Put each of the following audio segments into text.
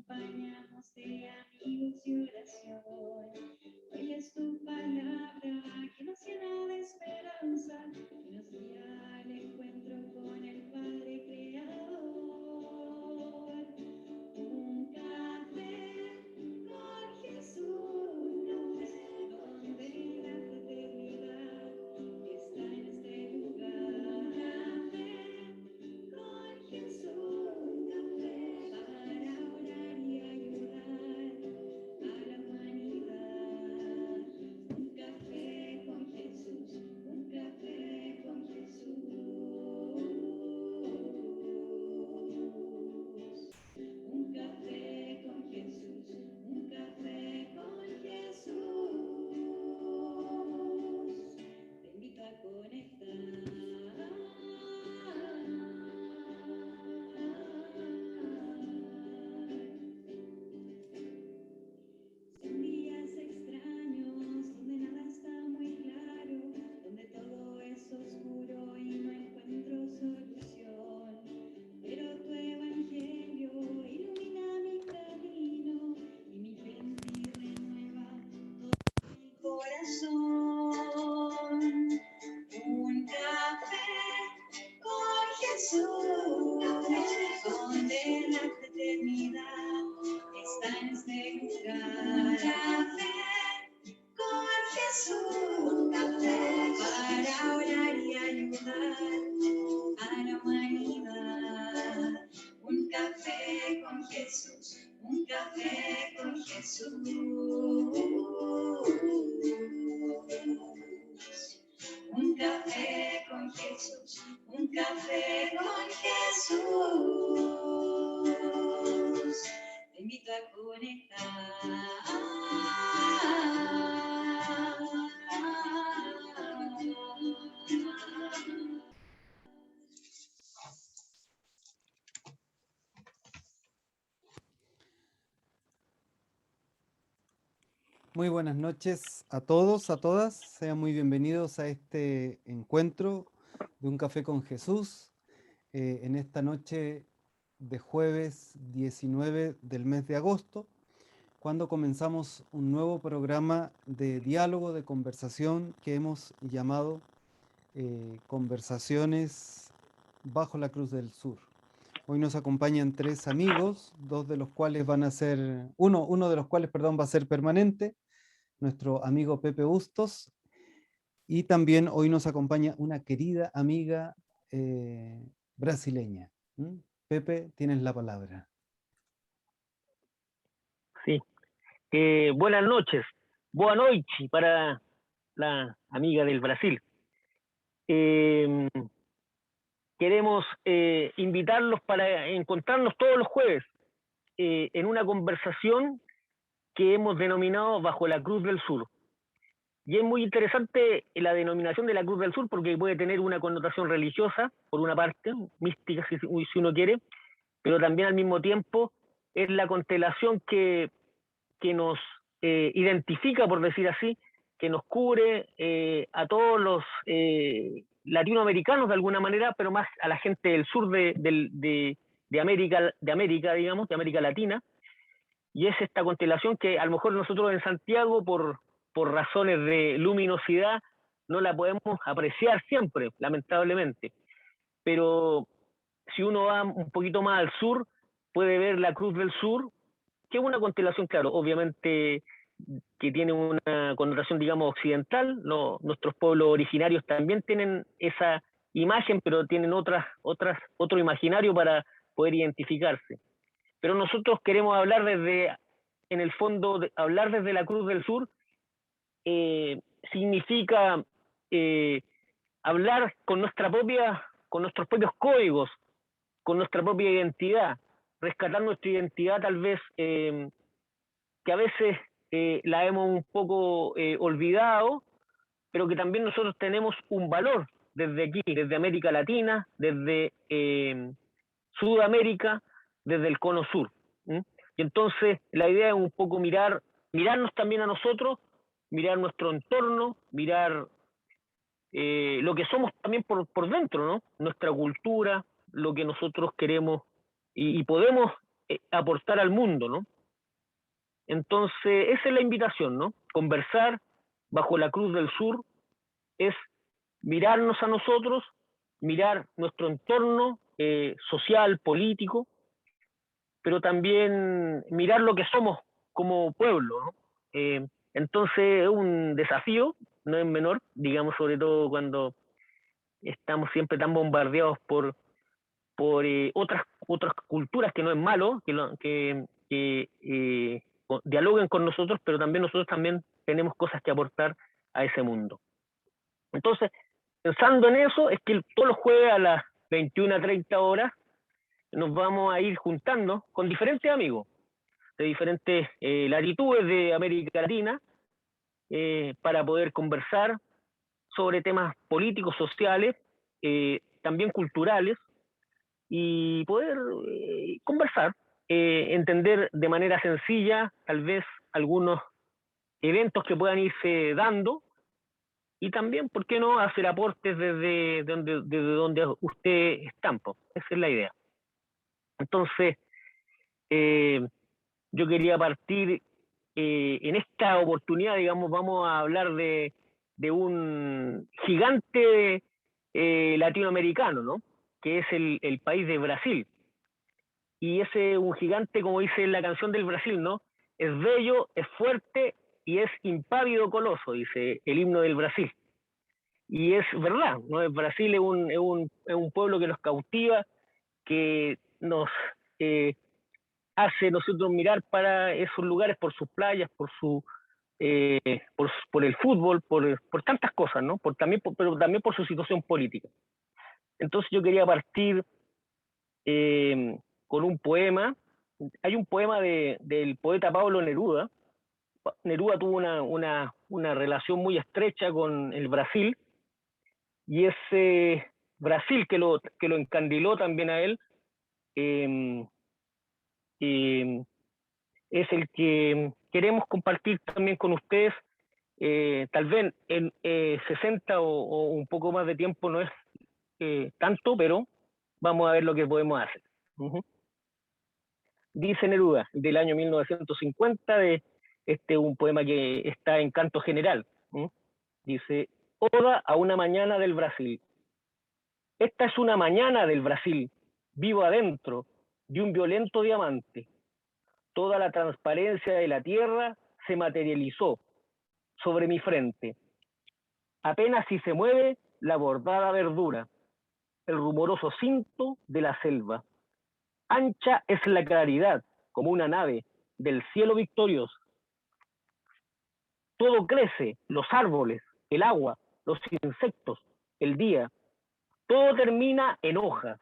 acompañamos de amigos y oración. Hoy es tu palabra que nos llena de esperanza, que nos guía al encuentro con el Padre Creador. Un café con Jesús, un café donde la fraternidad está en este lugar. Un café con Jesús, un café para orar y ayudar a la humanidad. Un café con Jesús, un café con Jesús. Un café con Jesús, un café con Jesús. Te invito a conectar. Son días extraños donde nada está muy claro, donde todo es oscuro y no encuentro solución. Pero tu evangelio ilumina mi camino y mi fe renueva todo mi corazón. Un café con Jesús, donde la fraternidad está en este lugar. Un café con Jesús, un café para orar y ayudar a la humanidad. Un café con Jesús, un café con Jesús. Un café con Jesús, un café con Jesús. Te invito a conectar. Muy buenas noches a todos, a todas. Sean muy bienvenidos a este encuentro de Un Café con Jesús en esta noche de jueves 19 del mes de agosto, cuando comenzamos un nuevo programa de diálogo, de conversación que hemos llamado Conversaciones bajo la Cruz del Sur. Hoy nos acompañan tres amigos, dos de los cuales van a ser, uno de los cuales, perdón, va a ser permanente, nuestro amigo Pepe Bustos, y también hoy nos acompaña una querida amiga brasileña. Pepe, tienes la palabra. Sí. Buenas noches, boa noite para la amiga del Brasil. Queremos invitarlos para encontrarnos todos los jueves en una conversación que hemos denominado Bajo la Cruz del Sur. Y es muy interesante la denominación de la Cruz del Sur porque puede tener una connotación religiosa, por una parte, mística si uno quiere, pero también al mismo tiempo es la constelación que nos identifica, por decir así, que nos cubre a todos los latinoamericanos de alguna manera, pero más a la gente del sur de América, digamos, de América Latina, y es esta constelación que a lo mejor nosotros en Santiago, por razones de luminosidad, no la podemos apreciar siempre, lamentablemente. Pero si uno va un poquito más al sur, puede ver la Cruz del Sur, que es una constelación, claro, obviamente que tiene una connotación, digamos, occidental. Nuestros pueblos originarios también tienen esa imagen, pero tienen otro imaginario para poder identificarse. Pero nosotros queremos hablar en el fondo, hablar desde la Cruz del Sur significa hablar con nuestros propios códigos, con nuestra propia identidad, rescatar nuestra identidad tal vez que a veces la hemos un poco olvidado, pero que también nosotros tenemos un valor desde aquí, desde América Latina, desde Sudamérica, desde el Cono Sur. Y entonces la idea es un poco mirarnos también a nosotros, mirar nuestro entorno, mirar lo que somos también por dentro, ¿no? Nuestra cultura, lo que nosotros queremos y podemos aportar al mundo, ¿no? Entonces, esa es la invitación, ¿no? Conversar bajo la Cruz del Sur es mirarnos a nosotros, mirar nuestro entorno social, político, pero también mirar lo que somos como pueblo, ¿no? Entonces es un desafío, no es menor, digamos, sobre todo cuando estamos siempre tan bombardeados por otras culturas, que no es malo, que dialoguen con nosotros, pero también nosotros también tenemos cosas que aportar a ese mundo. Entonces, pensando en eso, es que todos los jueves a las 21:30 horas nos vamos a ir juntando con diferentes amigos de diferentes latitudes de América Latina para poder conversar sobre temas políticos, sociales, también culturales, y poder conversar, entender de manera sencilla tal vez algunos eventos que puedan irse dando, y también, ¿por qué no?, hacer aportes desde donde ustedes están. Esa es la idea. Entonces, yo quería partir en esta oportunidad, digamos, vamos a hablar de un gigante latinoamericano, ¿no? Que es el país de Brasil. Y ese un gigante, como dice la canción del Brasil, ¿no? Es bello, es fuerte y es impávido coloso, dice el himno del Brasil. Y es verdad, ¿no? El Brasil es un pueblo que nos cautiva, que nos hace nosotros mirar para esos lugares por sus playas, por el fútbol, por tantas cosas, ¿no? Pero también por su situación política. Entonces yo quería partir con un poema. Hay un poema del poeta Pablo Neruda. Neruda tuvo una relación muy estrecha con el Brasil, y ese Brasil que lo encandiló también a él, es el que queremos compartir también con ustedes. Tal vez en 60 o un poco más de tiempo no es tanto, pero vamos a ver lo que podemos hacer. Dice Neruda, del año 1950, un poema que está en canto general. Dice: Oda a una mañana del Brasil. Esta es una mañana del Brasil, vivo adentro de un violento diamante. Toda la transparencia de la tierra se materializó sobre mi frente. Apenas si se mueve la bordada verdura, el rumoroso cinto de la selva. Ancha es la claridad, como una nave del cielo victorioso. Todo crece, los árboles, el agua, los insectos, el día. Todo termina en hojas.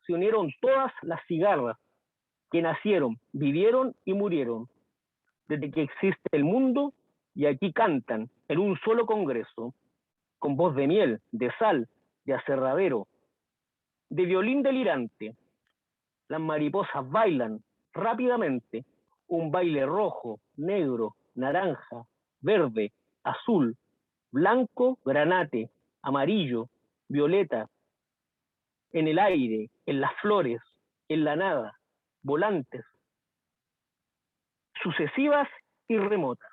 Se unieron todas las cigarras que nacieron, vivieron y murieron desde que existe el mundo, y aquí cantan en un solo congreso, con voz de miel, de sal, de aserradero, de violín delirante. Las mariposas bailan rápidamente un baile rojo, negro, naranja, verde, azul, blanco, granate, amarillo, violeta, en el aire, en las flores, en la nada, volantes, sucesivas y remotas.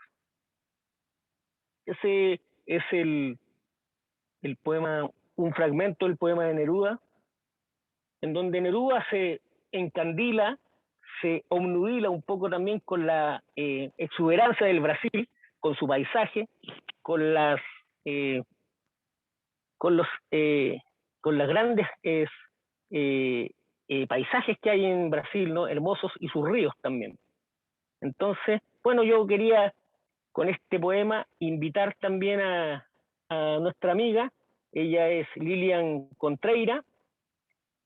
Ese es el poema, un fragmento del poema de Neruda, en donde Neruda se encandila, se obnudila un poco también con la exuberancia del Brasil, con su paisaje, con las grandes paisajes que hay en Brasil, ¿no? Hermosos, y sus ríos también. Entonces, bueno, yo quería con este poema invitar también a nuestra amiga. Ella es Lilian Contreira,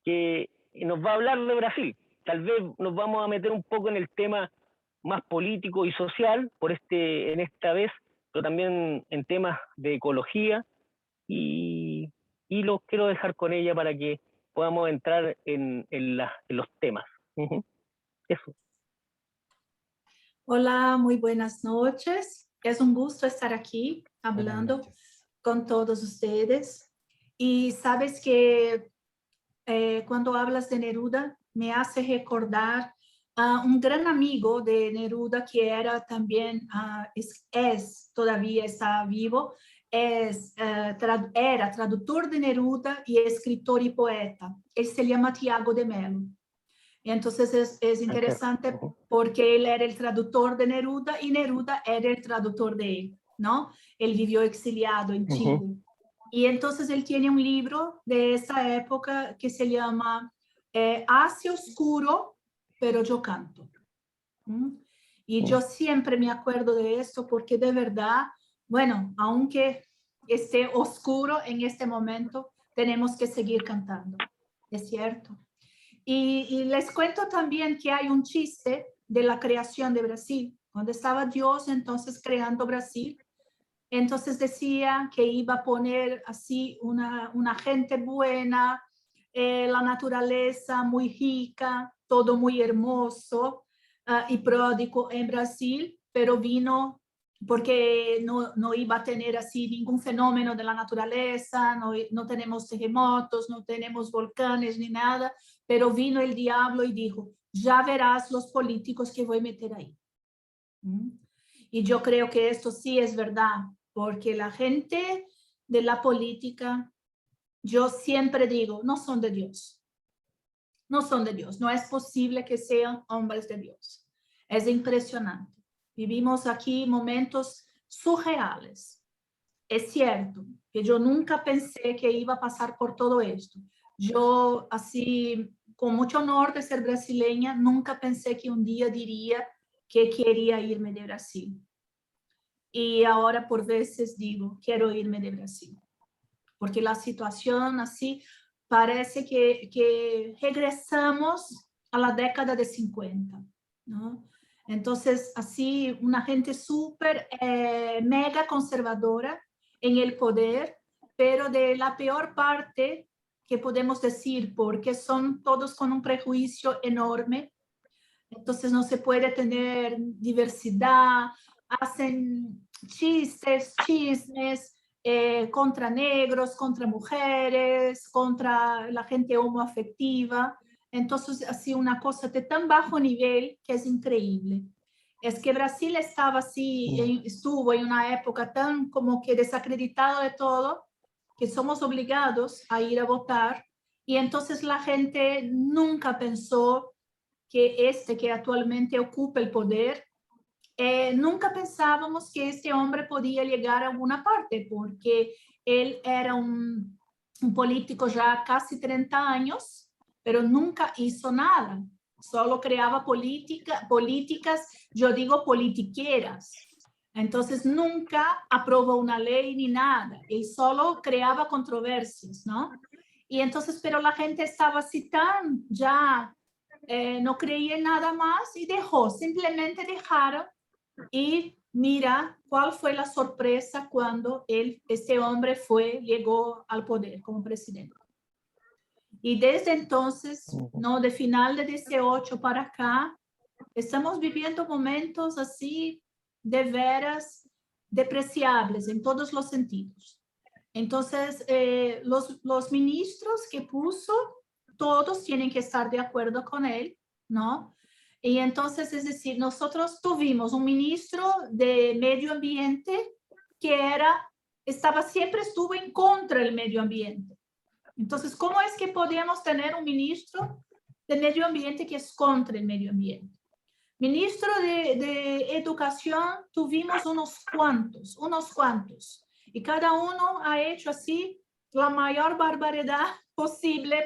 que nos va a hablar de Brasil. Tal vez nos vamos a meter un poco en el tema más político y social en esta vez, pero también en temas de ecología, y los quiero dejar con ella para que podamos entrar en los temas. Eso. Hola, muy buenas noches. Es un gusto estar aquí hablando con todos ustedes. Y sabes que cuando hablas de Neruda me hace recordar un gran amigo de Neruda que era también, todavía está vivo, era tradutor de Neruda y escritor y poeta. Él se llama Tiago de Mello. Entonces es interesante porque él era el traductor de Neruda y Neruda era el traductor de él, ¿no? Él vivió exiliado en Chile. Y entonces él tiene un libro de esa época que se llama Hace oscuro, pero yo canto. Y yo siempre me acuerdo de esto porque de verdad, bueno, aunque esté oscuro en este momento, tenemos que seguir cantando, es cierto. Y les cuento también que hay un chiste de la creación de Brasil, cuando estaba Dios entonces creando Brasil. Entonces decía que iba a poner así una gente buena, la naturaleza muy rica, todo muy hermoso y pródigo en Brasil, pero vino porque no iba a tener así ningún fenómeno de la naturaleza, no tenemos terremotos, no tenemos volcanes ni nada, pero vino el diablo y dijo, ya verás los políticos que voy a meter ahí. Y yo creo que esto sí es verdad, porque la gente de la política, yo siempre digo, no son de Dios. No son de Dios. No es posible que sean hombres de Dios. Es impresionante. Vivimos aquí momentos surreales. Es cierto que yo nunca pensé que iba a pasar por todo esto. Yo, así, con mucho honor de ser brasileña, nunca pensé que un día diría que quería irme de Brasil. Y ahora por veces digo, quiero irme de Brasil. Porque la situación así parece que regresamos a la década de 50, ¿no? Entonces, así, una gente súper mega conservadora en el poder, pero de la peor parte que podemos decir, porque son todos con un prejuicio enorme. Entonces no se puede tener diversidad, hacen chistes, chismes contra negros, contra mujeres, contra la gente homoafectiva. Entonces, así una cosa de tan bajo nivel que es increíble. Es que Brasil estaba así, estuvo en una época tan como que desacreditado de todo, que somos obligados a ir a votar, y entonces la gente nunca pensó que que actualmente ocupa el poder, nunca pensábamos que este hombre podía llegar a alguna parte, porque él era un político ya casi 30 años, pero nunca hizo nada. Solo creaba políticas, yo digo politiqueras. Entonces nunca aprobó una ley ni nada. Él solo creaba controversias, ¿no? Y entonces, pero la gente estaba así tan ya no creía en nada más y simplemente dejaron. Y mira cuál fue la sorpresa cuando este hombre llegó al poder como presidente. Y desde entonces, no, de final de 18 para acá, estamos viviendo momentos así de veras despreciables en todos los sentidos. Entonces, los ministros que puso, todos tienen que estar de acuerdo con él, ¿no? Y entonces, es decir, nosotros tuvimos un ministro de medio ambiente que siempre estuvo en contra del medio ambiente. Entonces, ¿cómo es que podíamos tener un ministro de medio ambiente que es contra el medio ambiente? Ministro de educación, tuvimos unos cuantos. Y cada uno ha hecho así la mayor barbaridad posible.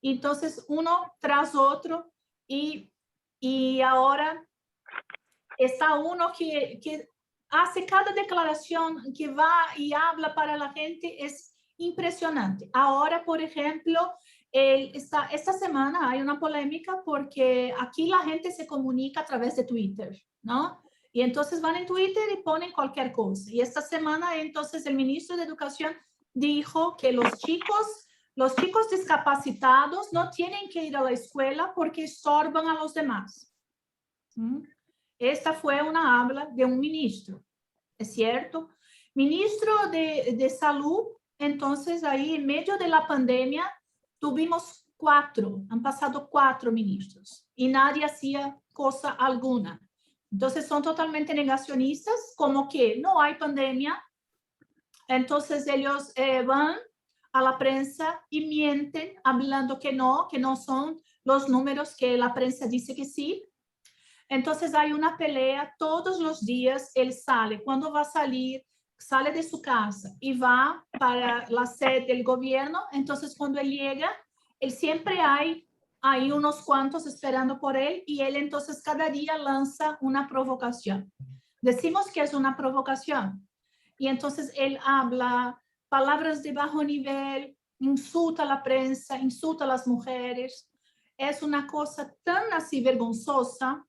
Entonces, uno tras otro. Y ahora está uno que hace cada declaración que va y habla para la gente, es impresionante. Ahora, por ejemplo, esta semana hay una polémica porque aquí la gente se comunica a través de Twitter, ¿no? Y entonces van en Twitter y ponen cualquier cosa. Y esta semana entonces el ministro de Educación dijo que los chicos discapacitados no tienen que ir a la escuela porque estorban a los demás. Esta fue una habla de un ministro, ¿es cierto? Ministro de Salud, entonces ahí en medio de la pandemia tuvimos han pasado 4 ministros y nadie hacía cosa alguna. Entonces son totalmente negacionistas, como que no hay pandemia. Entonces ellos van a la prensa y mienten, hablando que no son los números que la prensa dice que sí. Entonces hay una pelea todos los días. Él sale, cuando va a salir, sale de su casa y va para la sede del gobierno. Entonces cuando él llega, él siempre hay unos cuantos esperando por él y él entonces cada día lanza una provocación. Decimos que es una provocación. Y entonces él habla palabras de bajo nivel, insulta a la prensa, insulta a las mujeres. Es una cosa tan así vergonzosa,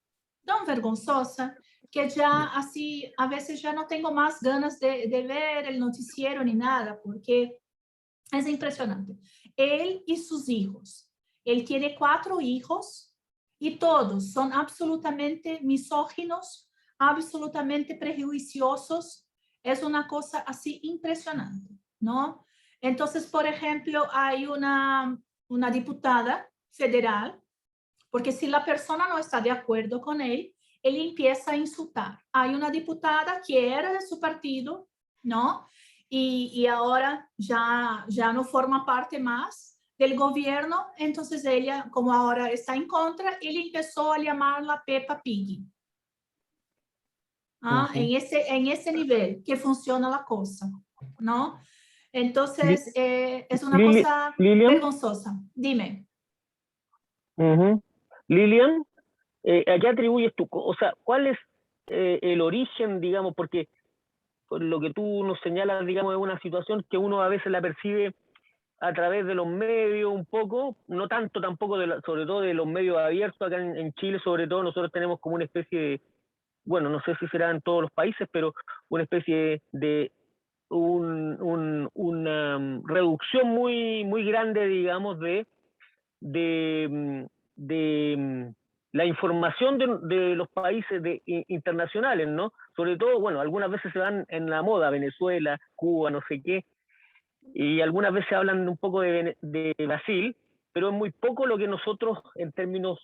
que ya así a veces ya no tengo más ganas de ver el noticiero ni nada, porque es impresionante. Él y sus hijos. Él tiene 4 hijos y todos son absolutamente misóginos, absolutamente prejuiciosos. Es una cosa así impresionante, ¿no? Entonces, por ejemplo, hay una diputada federal, porque si la persona no está de acuerdo con él empieza a insultar. Hay una diputada que era de su partido, ¿no? Y ahora ya no forma parte más del gobierno, entonces ella, como ahora está en contra, él empezó a llamarla Peppa Pig. En ese nivel que funciona la cosa, ¿no? Entonces, es una cosa Lilian, vergonzosa. Dime. Lilian, ¿a qué atribuyes tú? O sea, ¿cuál es el origen, digamos? Porque por lo que tú nos señalas, digamos, es una situación que uno a veces la percibe a través de los medios un poco, no tanto tampoco, sobre todo de los medios abiertos. Acá en Chile, sobre todo, nosotros tenemos como una especie de, bueno, no sé si será en todos los países, pero una especie de una reducción muy grande, digamos, de la información de los países internacionales, ¿no? Sobre todo, bueno, algunas veces se van en la moda, Venezuela, Cuba, no sé qué, y algunas veces hablan un poco de Brasil, pero es muy poco lo que nosotros en términos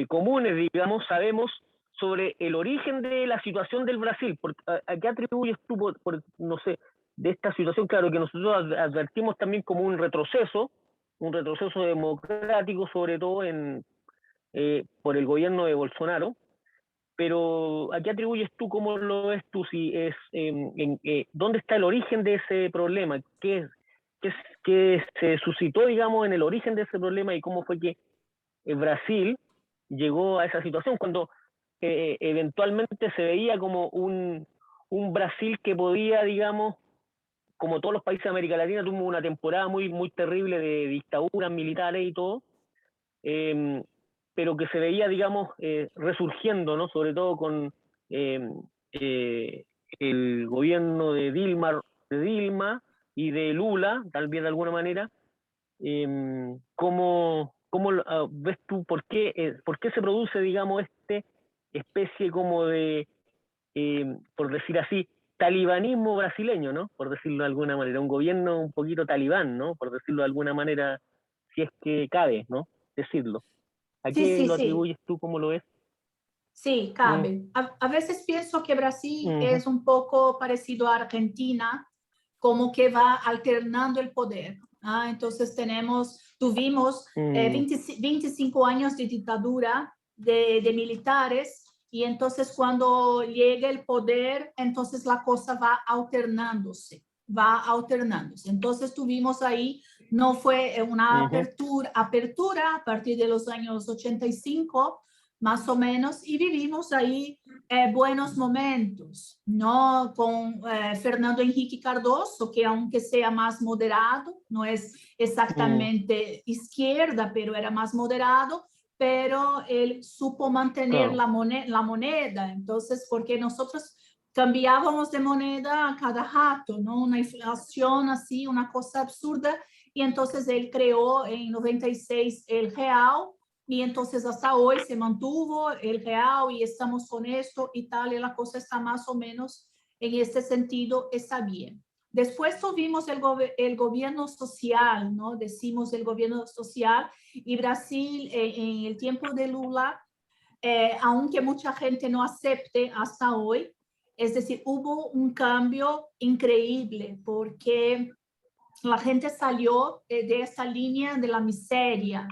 comunes, digamos, sabemos sobre el origen de la situación del Brasil. ¿A qué atribuyes tú, no sé, de esta situación? Claro que nosotros advertimos también como un retroceso democrático, sobre todo por el gobierno de Bolsonaro, pero ¿a qué atribuyes tú? ¿Cómo lo ves tú? Si es, ¿dónde está el origen de ese problema? ¿Qué se suscitó, digamos, en el origen de ese problema y cómo fue que Brasil llegó a esa situación cuando eventualmente se veía como un Brasil que podía, digamos, como todos los países de América Latina, tuvo una temporada muy terrible de dictaduras militares y todo, pero que se veía, digamos, resurgiendo, ¿no? Sobre todo con el gobierno de Dilma y de Lula, tal vez de alguna manera. ¿Cómo ves tú por qué se produce, digamos, especie como de, por decir así, talibanismo brasileño, ¿no? Por decirlo de alguna manera, un gobierno un poquito talibán, ¿no? Por decirlo de alguna manera, si es que cabe, ¿no? Decirlo. ¿A qué lo Sí. atribuyes tú? ¿Cómo lo ves? Sí, cabe. A veces pienso que Brasil es un poco parecido a Argentina, como que va alternando el poder. Entonces tuvimos 25 años de dictadura de militares y entonces cuando llega el poder, entonces la cosa va alternándose. Entonces tuvimos ahí, no fue una apertura a partir de los años 85, más o menos, y vivimos ahí buenos momentos, ¿no? Con Fernando Henrique Cardoso, que aunque sea más moderado, no es exactamente izquierda, pero era más moderado, pero él supo mantener la moneda. Entonces, porque nosotros cambiábamos de moneda a cada rato, ¿no? Una inflación así, una cosa absurda, y entonces él creó en 96 el real, y entonces hasta hoy se mantuvo el real y estamos con esto y tal, y la cosa está más o menos en este sentido, está bien. Después tuvimos el gobierno social, ¿no? Decimos el gobierno social, y Brasil en el tiempo de Lula, aunque mucha gente no acepte hasta hoy, es decir, hubo un cambio increíble porque la gente salió de esa línea de la miseria,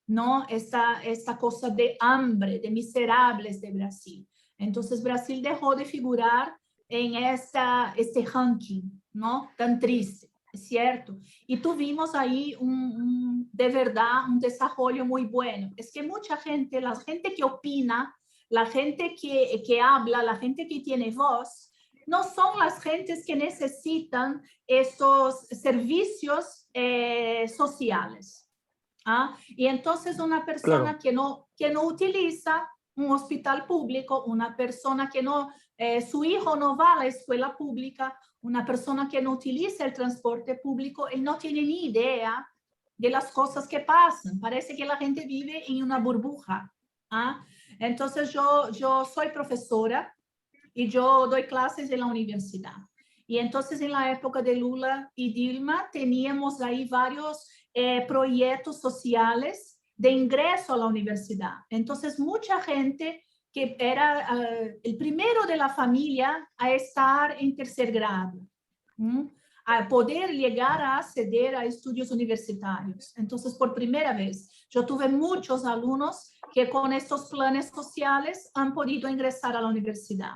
¿no? Esta cosa de hambre, de miserables de Brasil. Entonces Brasil dejó de figurar en este ranking, ¿no? Tan triste, es cierto. Y tuvimos ahí de verdad un desarrollo muy bueno. Es que mucha gente, la gente que opina, la gente que habla, la gente que tiene voz, no son las gentes que necesitan esos servicios sociales. ¿Ah? Y entonces una persona Claro. que no utiliza un hospital público, una persona que no, su hijo no va a la escuela pública, una persona que no utiliza el transporte público, él no tiene ni idea de las cosas que pasan. Parece que la gente vive en una burbuja. ¿Ah? Entonces yo soy profesora y yo doy clases en la universidad. Y entonces en la época de Lula y Dilma teníamos ahí varios proyectos sociales de ingreso a la universidad. Entonces mucha gente que era el primero de la familia a estar en tercer grado, a poder llegar a acceder a estudios universitarios. Entonces, por primera vez, yo tuve muchos alumnos que con estos planes sociales han podido ingresar a la universidad.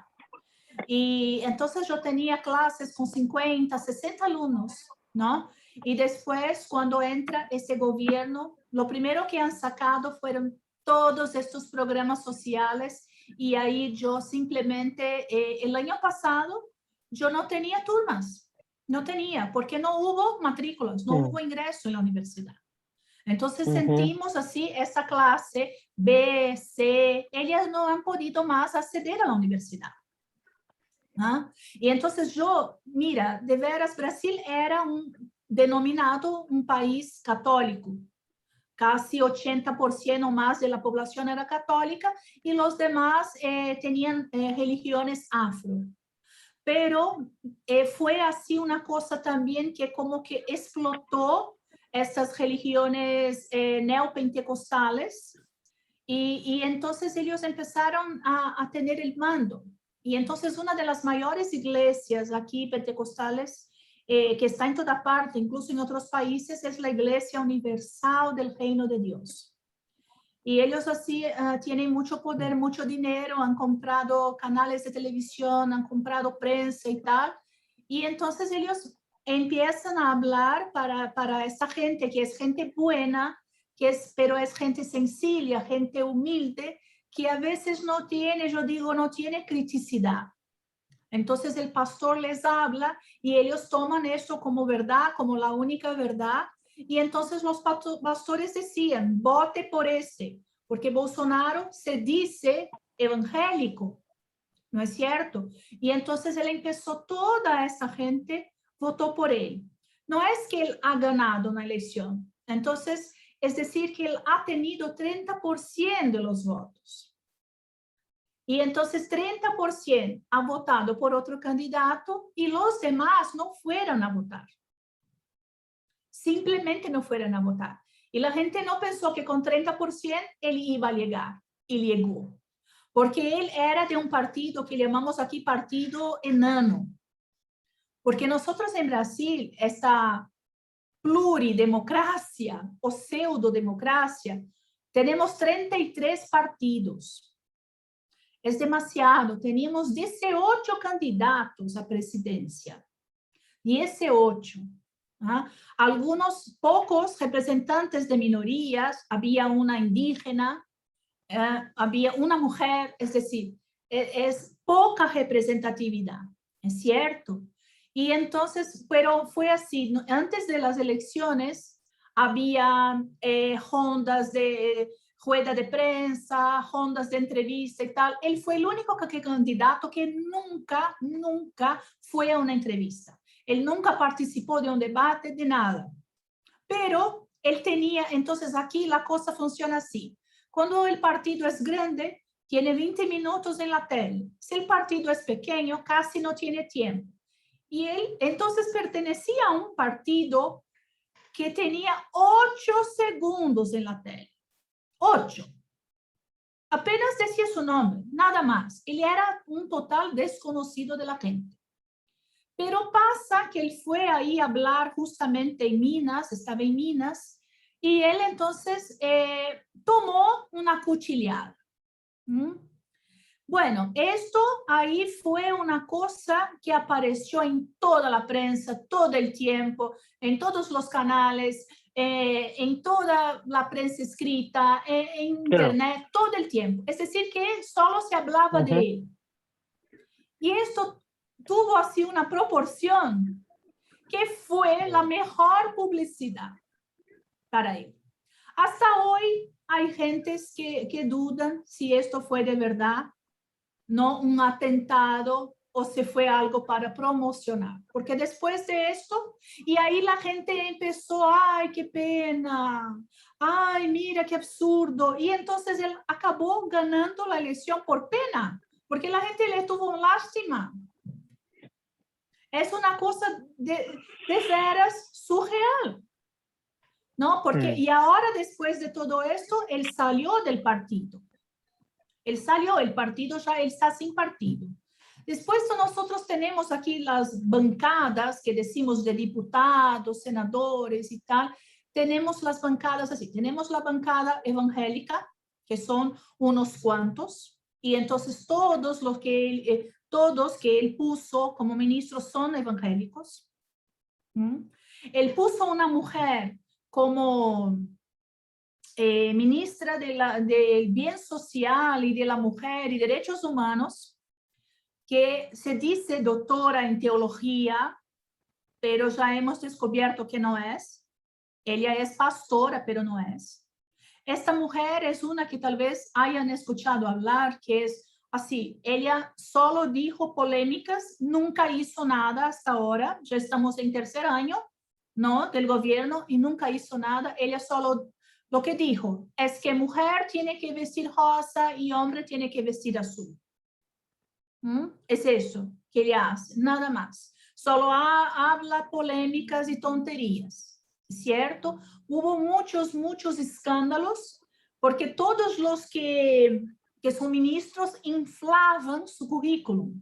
Y entonces yo tenía clases con 50, 60 alumnos, ¿no? Y después, cuando entra ese gobierno, lo primero que han sacado fueron todos estos programas sociales, y ahí yo simplemente, el año pasado, yo no tenía turmas, no tenía, porque no hubo matrículas, no hubo ingreso en la universidad. Entonces sentimos así esa clase B, C, ellas no han podido más acceder a la universidad. ¿Ah? Y entonces yo, mira, de veras, Brasil era denominado un país católico. Casi 80% o más de la población era católica y los demás tenían religiones afro. Pero fue así una cosa también que como que explotó estas religiones neopentecostales y entonces ellos empezaron a tener el mando. Y entonces una de las mayores iglesias aquí pentecostales que está en toda parte, incluso en otros países, es la Iglesia Universal del Reino de Dios. Y ellos así tienen mucho poder, mucho dinero, han comprado canales de televisión, han comprado prensa y tal. Y entonces ellos empiezan a hablar para esta gente que es gente buena, pero es gente sencilla, gente humilde, que a veces no tiene, yo digo, no tiene criticidad. Entonces el pastor les habla y ellos toman eso como verdad, como la única verdad. Y entonces los pastores decían, vote por ese, porque Bolsonaro se dice evangélico, ¿no es cierto? Y entonces él empezó, toda esa gente votó por él. No es que él ha ganado una elección. Entonces, es decir, que él ha tenido 30% de los votos. Y entonces 30% ha votado por otro candidato y los demás no fueron a votar. Simplemente no fueron a votar. Y la gente no pensó que con 30% él iba a llegar. Y llegó. Porque él era de un partido que llamamos aquí partido enano. Porque nosotros en Brasil, esta pluridemocracia o pseudodemocracia, tenemos 33 partidos. Es demasiado. Teníamos 18 candidatos a presidencia. 18. ¿Ah? Algunos pocos representantes de minorías, había una indígena, había una mujer, es decir, es poca representatividad, es cierto. Y entonces, pero fue así, ¿no? Antes de las elecciones había rondas de rueda de prensa, rondas de entrevista y tal. Él fue el único candidato que nunca fue a una entrevista. Él nunca participó de un debate, de nada. Pero él tenía, entonces aquí la cosa funciona así. Cuando el partido es grande, tiene 20 minutos en la tele. Si el partido es pequeño, casi no tiene tiempo. Y él entonces pertenecía a un partido que tenía 8 segundos en la tele. 8. Apenas decía su nombre, nada más. Él era un total desconocido de la gente. Pero pasa que él fue ahí a hablar justamente en Minas, estaba en Minas, y él entonces tomó una cuchillada. Bueno, esto ahí fue una cosa que apareció en toda la prensa, todo el tiempo, en todos los canales, en toda la prensa escrita, en internet, todo el tiempo. Es decir, que solo se hablaba de él. Y esto tuvo así una proporción que fue la mejor publicidad para él. Hasta hoy hay gentes que dudan si esto fue de verdad, no un atentado o si fue algo para promocionar. Porque después de esto, y ahí la gente empezó, ay, qué pena, ay, mira, qué absurdo. Y entonces él acabó ganando la elección por pena, porque la gente le tuvo lástima. Es una cosa de veras surreal, ¿no? Porque, y ahora después de todo esto, él salió del partido. Él salió, el partido ya él está sin partido. Después nosotros tenemos aquí las bancadas que decimos de diputados, senadores y tal. Tenemos las bancadas así. Tenemos la bancada evangélica, que son unos cuantos, y entonces todos los que él puso como ministros son evangélicos. Él puso una mujer como ministra del Bien Social y de la Mujer y Derechos Humanos, que se dice doctora en teología, pero ya hemos descubierto que no es. Ella es pastora, pero no es. Esta mujer es una que tal vez hayan escuchado hablar, que es así, ella solo dijo polémicas, nunca hizo nada hasta ahora, ya estamos en 3er año, ¿no?, del gobierno y nunca hizo nada. Ella solo lo que dijo es que mujer tiene que vestir rosa y hombre tiene que vestir azul. Es eso que ella hace, nada más. Solo habla polémicas y tonterías, ¿cierto? Hubo muchos escándalos porque todos los que son ministros inflaban su currículum.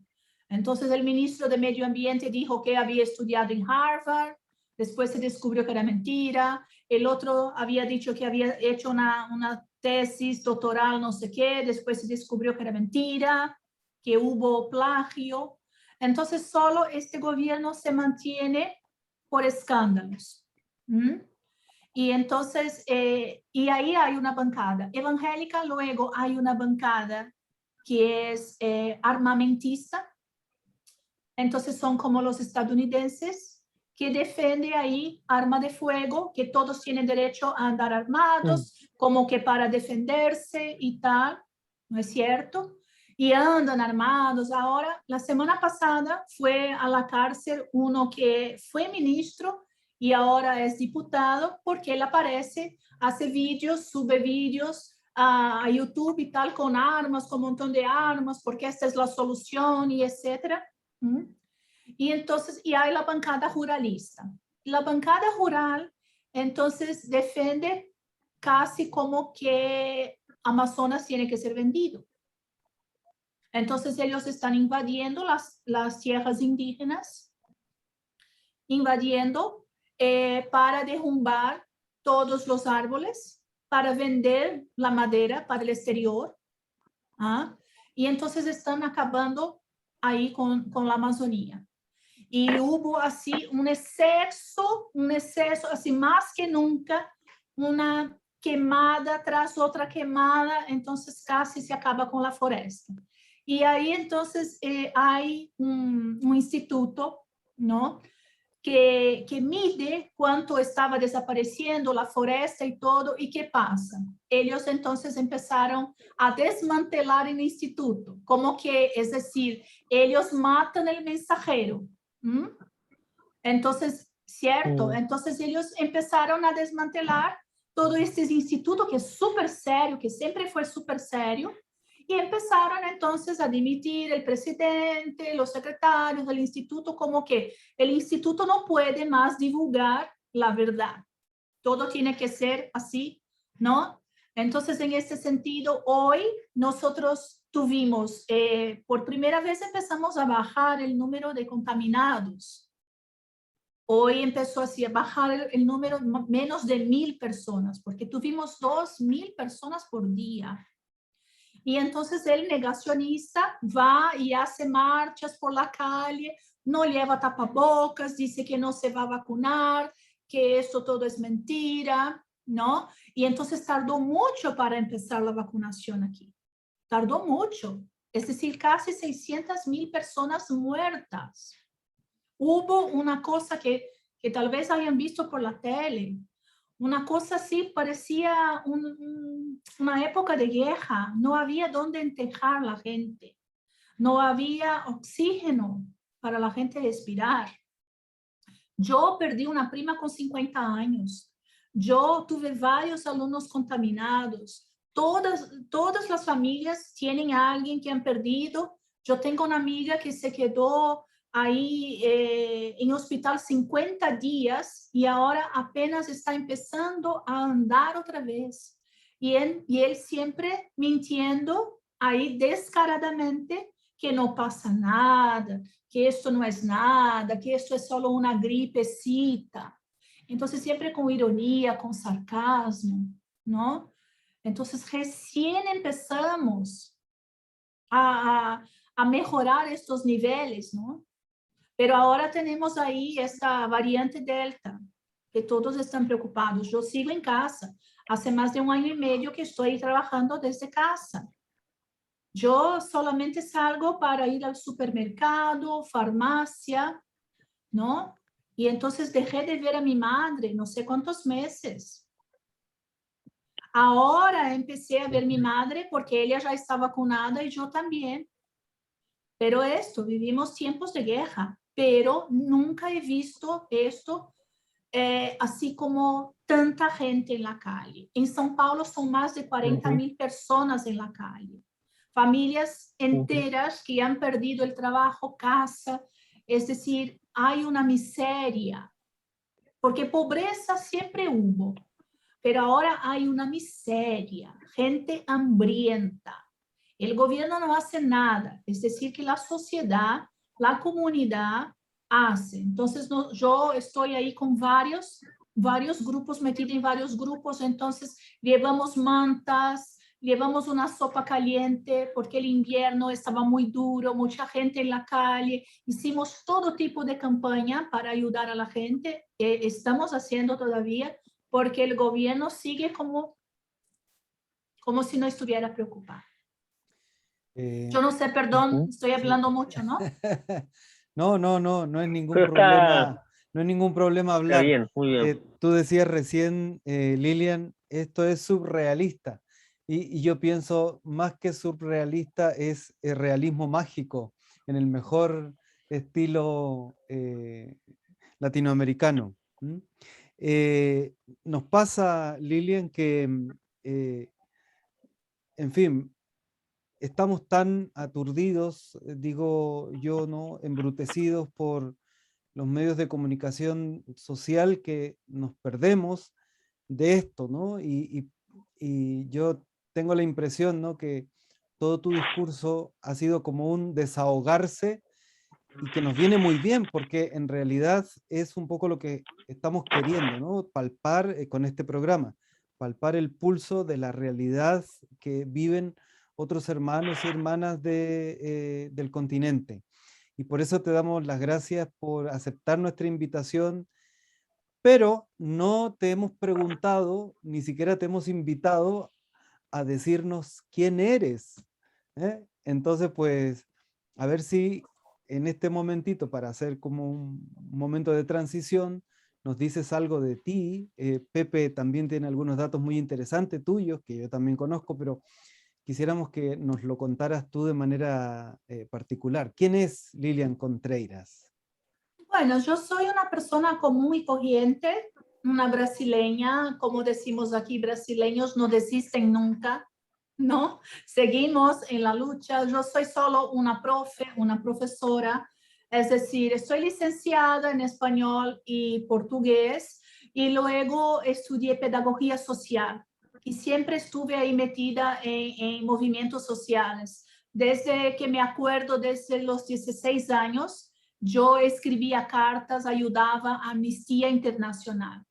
Entonces el ministro de Medio Ambiente dijo que había estudiado en Harvard, después se descubrió que era mentira, el otro había dicho que había hecho una tesis doctoral no sé qué, después se descubrió que era mentira, que hubo plagio. Entonces solo este gobierno se mantiene por escándalos. Y entonces, y ahí hay una bancada evangélica, luego hay una bancada que es armamentista. Entonces son como los estadounidenses que defienden ahí arma de fuego, que todos tienen derecho a andar armados, como que para defenderse y tal, ¿no es cierto? Y andan armados. Ahora, la semana pasada fue a la cárcel uno que fue ministro y ahora es diputado porque él aparece, hace vídeos, sube vídeos a YouTube y tal, con armas, con un montón de armas, porque esta es la solución y etcétera. Y entonces, y hay la bancada ruralista. La bancada rural, entonces, defiende casi como que Amazonas tiene que ser vendido. Entonces, ellos están invadiendo las tierras indígenas, invadiendo para derrumbar todos los árboles, para vender la madera para el exterior. Y entonces están acabando ahí con la Amazonía. Y hubo así un exceso, así más que nunca, una quemada tras otra quemada, entonces casi se acaba con la floresta. Y ahí entonces hay un instituto, ¿no?, que mide cuánto estaba desapareciendo la floresta y todo, y qué pasa. Ellos entonces empezaron a desmantelar el instituto, como que, es decir, ellos matan el mensajero. Entonces, ¿cierto? Entonces ellos empezaron a desmantelar todo este instituto que es súper serio, que siempre fue súper serio, Y empezaron entonces a dimitir el presidente, los secretarios del instituto, como que el instituto no puede más divulgar la verdad. Todo tiene que ser así, ¿no? Entonces, en este sentido, hoy nosotros tuvimos, por primera vez empezamos a bajar el número de contaminados. Hoy empezó así a bajar el número, menos de 1.000 personas, porque tuvimos 2.000 personas por día. Y entonces el negacionista va y hace marchas por la calle, no lleva tapabocas, dice que no se va a vacunar, que esto todo es mentira, ¿no? Y entonces tardó mucho para empezar la vacunación aquí. Tardó mucho. Es decir, casi 600.000 personas muertas. Hubo una cosa que tal vez hayan visto por la tele. Una cosa así parecía una época de guerra. No había dónde enterrar la gente. No había oxígeno para la gente respirar. Yo perdí una prima con 50 años. Yo tuve varios alumnos contaminados. Todas las familias tienen a alguien que han perdido. Yo tengo una amiga que se quedó ahí en hospital 50 días y ahora apenas está empezando a andar otra vez. Y él siempre mintiendo ahí descaradamente que no pasa nada, que esto no es nada, que esto es solo una gripecita. Entonces siempre con ironía, con sarcasmo, ¿no? Entonces recién empezamos a mejorar estos niveles, ¿no? Pero ahora tenemos ahí esta variante Delta, que todos están preocupados. Yo sigo en casa. Hace más de 1 año y medio que estoy trabajando desde casa. Yo solamente salgo para ir al supermercado, farmacia, ¿no? Y entonces dejé de ver a mi madre no sé cuántos meses. Ahora empecé a ver a mi madre porque ella ya está vacunada y yo también. Pero vivimos tiempos de guerra, pero nunca he visto esto así como tanta gente en la calle. En São Paulo son más de 40.000 personas en la calle. Familias enteras que han perdido el trabajo, casa, es decir, hay una miseria, porque pobreza siempre hubo, pero ahora hay una miseria, gente hambrienta. El gobierno no hace nada, es decir, que la sociedad, la comunidad hace. Entonces, yo estoy ahí con varios grupos, metidos en varios grupos, entonces llevamos mantas, llevamos una sopa caliente, porque el invierno estaba muy duro, mucha gente en la calle, hicimos todo tipo de campaña para ayudar a la gente, estamos haciendo todavía, porque el gobierno sigue como si no estuviera preocupado. Yo no sé, perdón, estoy hablando mucho, ¿no? No es ningún Pero problema, no es ningún problema está hablar. bien, muy bien. Tú decías recién, Lilian, esto es surrealista. Y yo pienso, más que surrealista, es realismo mágico, en el mejor estilo latinoamericano. Nos pasa, Lilian, que, en fin, estamos tan aturdidos, digo yo, ¿no? Embrutecidos por los medios de comunicación social que nos perdemos de esto, ¿no? Y yo tengo la impresión, ¿no? Que todo tu discurso ha sido como un desahogarse y que nos viene muy bien, porque en realidad es un poco lo que estamos queriendo, ¿no? Palpar con este programa, palpar el pulso de la realidad que viven otros hermanos y hermanas del continente. Y por eso te damos las gracias por aceptar nuestra invitación, pero no te hemos preguntado, ni siquiera te hemos invitado a decirnos quién eres. Entonces, pues, a ver si en este momentito, para hacer como un momento de transición, nos dices algo de ti. Pepe también tiene algunos datos muy interesantes tuyos, que yo también conozco, pero quisiéramos que nos lo contaras tú de manera particular. ¿Quién es Lilian Contreiras? Bueno, yo soy una persona común y corriente, una brasileña, como decimos aquí, brasileños no desisten nunca, ¿no? Seguimos en la lucha. Yo soy solo una profesora, es decir, estoy licenciada en español y portugués y luego estudié pedagogía social y siempre estuve ahí metida en movimientos sociales. Desde que me acuerdo, desde los 16 años, yo escribía cartas, ayudaba a Amnistía Internacional.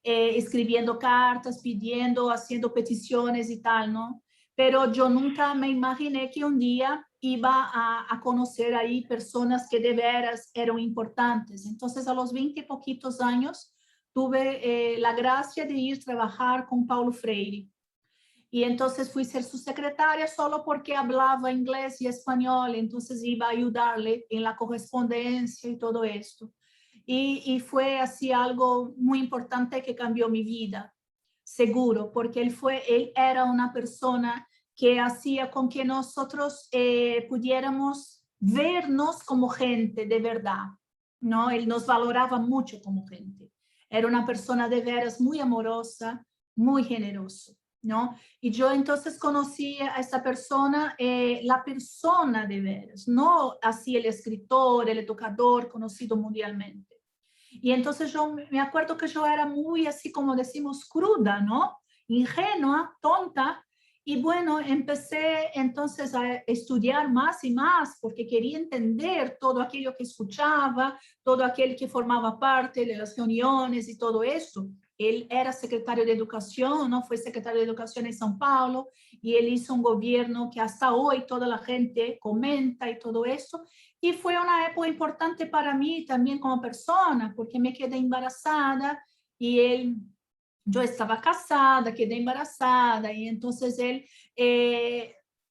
Escribiendo cartas, pidiendo, haciendo peticiones y tal, ¿no? Pero yo nunca me imaginé que un día iba a conocer ahí personas que de veras eran importantes. Entonces, a los 20 y poquitos años, tuve la gracia de ir a trabajar con Paulo Freire. Y entonces fui a ser su secretaria solo porque hablaba inglés y español, entonces iba a ayudarle en la correspondencia y todo esto. Y fue así algo muy importante que cambió mi vida, seguro, porque él era una persona que hacía con que nosotros pudiéramos vernos como gente de verdad, ¿no? Él nos valoraba mucho como gente. Era una persona de veras muy amorosa, muy generoso, ¿no? Y yo entonces conocí a esta persona, la persona de veras, no así el escritor, el educador conocido mundialmente. Y entonces yo me acuerdo que yo era muy así como decimos cruda, ¿no? Ingenua, tonta. Y bueno, empecé entonces a estudiar más y más porque quería entender todo aquello que escuchaba, todo aquel que formaba parte de las reuniones y todo eso. Él era secretario de Educación, ¿no? Fue secretario de Educación en São Paulo y él hizo un gobierno que hasta hoy toda la gente comenta y todo eso. Y fue una época importante para mí también como persona, porque me quedé embarazada y yo estaba casada, quedé embarazada y entonces él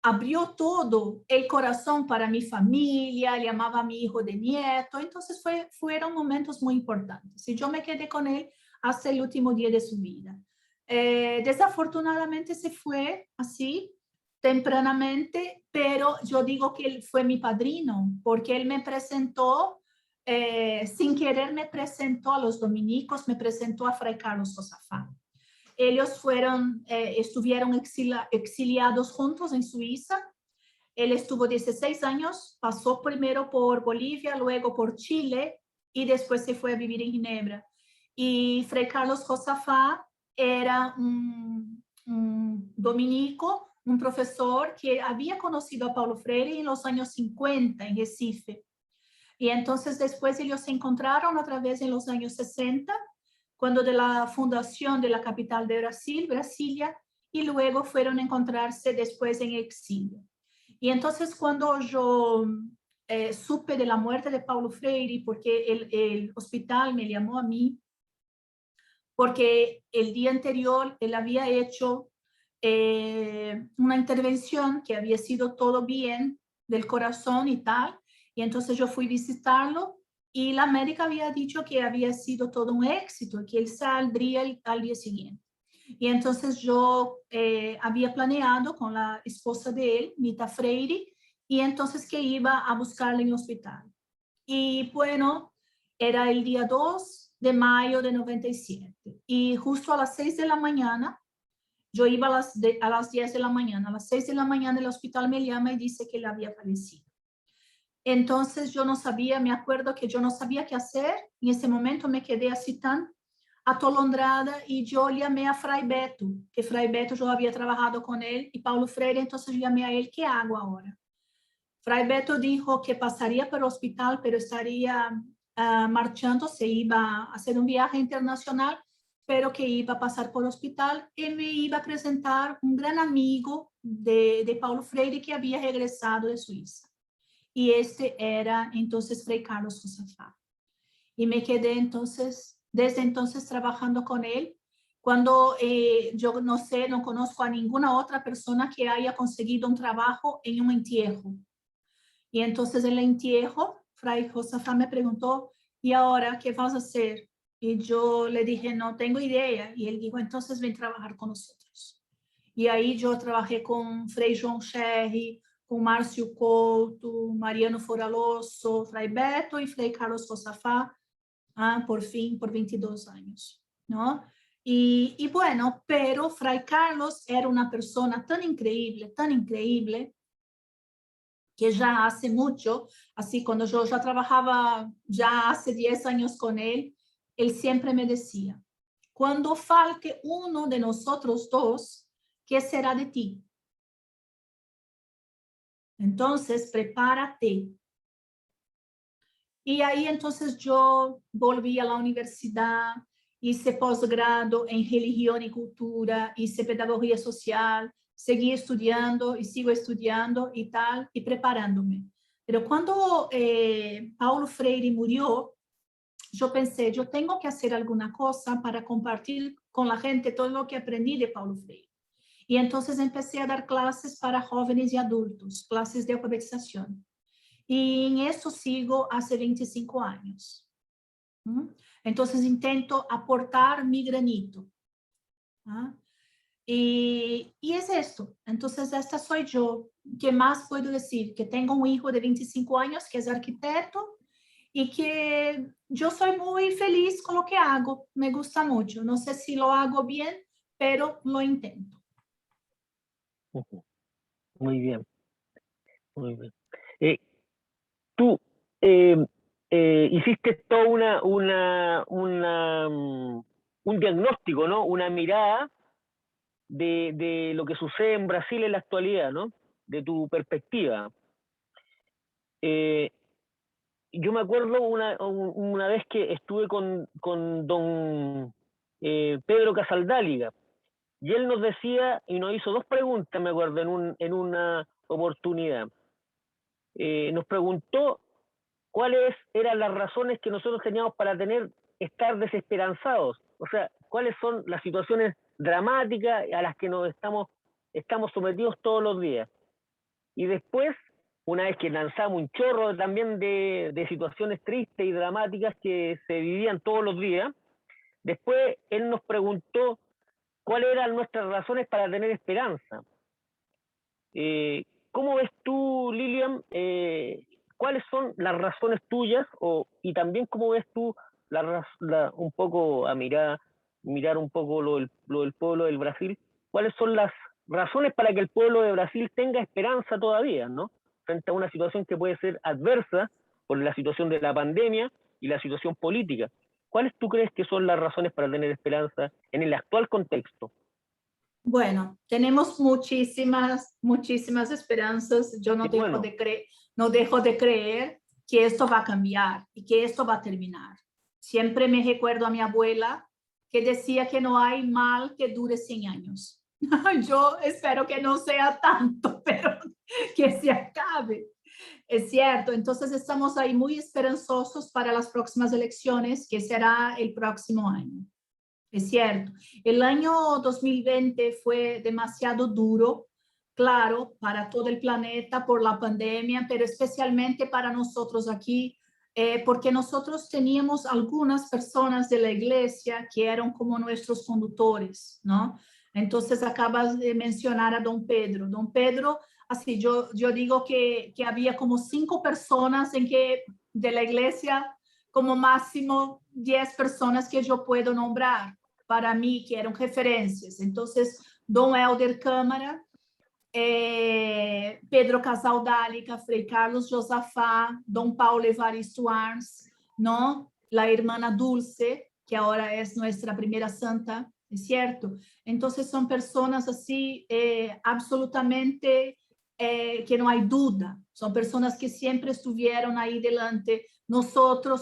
abrió todo el corazón para mi familia, llamaba a mi hijo de nieto, entonces fueron momentos muy importantes. Y yo me quedé con él hasta el último día de su vida. Desafortunadamente se fue así, tempranamente, pero yo digo que él fue mi padrino, porque él me presentó, sin querer me presentó a los dominicos, me presentó a Fray Carlos Josafat. Ellos estuvieron exiliados juntos en Suiza. Él estuvo 16 años, pasó primero por Bolivia, luego por Chile y después se fue a vivir en Ginebra. Y Fray Carlos Josafat era un dominico, un profesor que había conocido a Paulo Freire en los años 50 en Recife. Y entonces después ellos se encontraron otra vez en los años 60, cuando de la fundación de la capital de Brasil, Brasilia, y luego fueron a encontrarse después en exilio. Y entonces cuando yo supe de la muerte de Paulo Freire, porque el hospital me llamó a mí, porque el día anterior él había hecho una intervención que había sido todo bien del corazón y tal, y entonces yo fui a visitarlo y la médica había dicho que había sido todo un éxito, que él saldría al día siguiente. Y entonces yo había planeado con la esposa de él, Mita Freire, y entonces que iba a buscarle en el hospital. Y bueno, era el día 2 de mayo de 97. Y justo a las 6 de la mañana, yo iba a las 10 de la mañana, a las 6 de la mañana el hospital me llama y dice que él había fallecido. Entonces yo no sabía, me acuerdo que yo no sabía qué hacer. En ese momento me quedé así tan atolondrada y yo llamé a Fray Beto, que Fray Beto yo había trabajado con él y Paulo Freire, entonces llamé a él, ¿qué hago ahora? Fray Beto dijo que pasaría por el hospital, pero estaría marchando, se iba a hacer un viaje internacional, pero que iba a pasar por el hospital y me iba a presentar un gran amigo de Paulo Freire que había regresado de Suiza. Y este era entonces Fray Carlos Josafat. Y me quedé entonces, desde entonces trabajando con él, cuando yo no sé, no conozco a ninguna otra persona que haya conseguido un trabajo en un entierro. Y entonces el entierro, Fray Josafat me preguntó, ¿y ahora qué vas a hacer? Y yo le dije, no tengo idea. Y él dijo, entonces ven a trabajar con nosotros. Y ahí yo trabajé con Fray João Cherry, com Márcio Couto, Mariano Foraloso, Fray Beto y Fray Carlos Josafat, por fin, por 22 años, ¿no? Y bueno, pero Fray Carlos era una persona tan increíble, que ya hace mucho, así cuando yo ya trabajaba ya hace 10 años con él siempre me decía, cuando falte uno de nosotros dos, ¿qué será de ti? Entonces, prepárate. Y ahí entonces yo volví a la universidad, hice posgrado en religión y cultura, hice pedagogía social, seguí estudiando y sigo estudiando y tal, y preparándome. Pero cuando Paulo Freire murió, yo pensé, yo tengo que hacer alguna cosa para compartir con la gente todo lo que aprendí de Paulo Freire. Y entonces empecé a dar clases para jóvenes y adultos, clases de alfabetización. Y en eso sigo hace 25 años. Entonces intento aportar mi granito. Y es esto. Entonces esta soy yo. ¿Qué más puedo decir? Que tengo un hijo de 25 años que es arquitecto y que yo soy muy feliz con lo que hago. Me gusta mucho. No sé si lo hago bien, pero lo intento. Muy bien, muy bien. Tú hiciste todo un diagnóstico, ¿no? Una mirada de lo que sucede en Brasil en la actualidad, ¿no? De tu perspectiva. Yo me acuerdo una vez que estuve con don Pedro Casaldáliga, y él nos decía, y nos hizo dos preguntas, me acuerdo, en una oportunidad. Nos preguntó cuáles eran las razones que nosotros teníamos para estar desesperanzados, o sea, cuáles son las situaciones dramáticas a las que nos estamos sometidos todos los días. Y después, una vez que lanzamos un chorro también de situaciones tristes y dramáticas que se vivían todos los días, después él nos preguntó cuáles eran nuestras razones para tener esperanza. ¿Cómo ves tú, Lilian, cuáles son las razones tuyas y también cómo ves tú un poco a mirar un poco lo del pueblo del Brasil? ¿Cuáles son las razones para que el pueblo de Brasil tenga esperanza todavía, ¿no? Frente a una situación que puede ser adversa por la situación de la pandemia y la situación política. ¿Cuáles tú crees que son las razones para tener esperanza en el actual contexto? Bueno, tenemos muchísimas esperanzas. Yo no dejo de creer que esto va a cambiar y que esto va a terminar. Siempre me recuerdo a mi abuela que decía que no hay mal que dure 100 años. Yo espero que no sea tanto, pero que se acabe. Es cierto, entonces estamos ahí muy esperanzosos para las próximas elecciones, que será el próximo año. Es cierto, el año 2020 fue demasiado duro, claro, para todo el planeta por la pandemia, pero especialmente para nosotros aquí, porque nosotros teníamos algunas personas de la iglesia que eran como nuestros conductores, ¿no? Entonces acabas de mencionar a don Pedro. Don Pedro, así yo digo que había como 5 personas de la iglesia, como máximo 10 personas que yo puedo nombrar para mí, que eram referências. Então, Dom Helder Câmara, Pedro Casaldáliga, Frei Carlos Josafá, Dom Paulo Evaristo Arns, ¿no? La hermana Dulce, que agora é nossa primeira santa, é certo? Então, são pessoas assim, absolutamente que não há dúvida, são pessoas que sempre estiveram aí delante, nós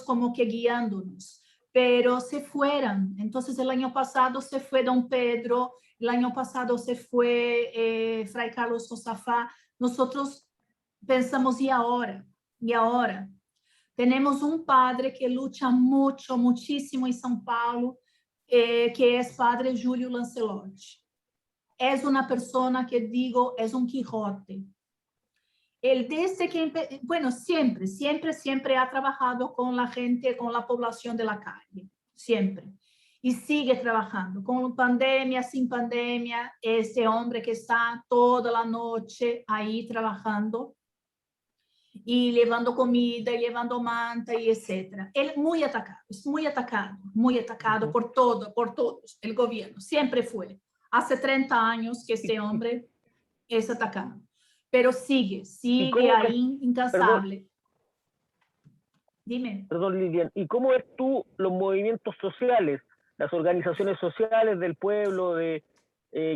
como que guiando-nos. Pero se fueran. Entonces el año pasado se fue don Pedro, el año pasado se fue Fray Carlos Josafá. Nosotros pensamos, ¿y ahora? ¿Y ahora? Tenemos un padre que lucha muchísimo en São Paulo, que es padre Júlio Lancelotti. Es una persona que digo, es un Quijote. Él desde que, bueno, siempre ha trabajado con la gente, con la población de la calle, siempre. Y sigue trabajando, con pandemia, sin pandemia, ese hombre que está toda la noche ahí trabajando. y llevando comida, y llevando manta, y etcétera. Él es muy atacado por todos, el gobierno, siempre fue. Hace 30 años que este hombre es atacado, pero sigue ¿Y cómo ves, ahí incansable. Dime. Perdón, Lilian, ¿y cómo ves tú los movimientos sociales, las organizaciones sociales del pueblo,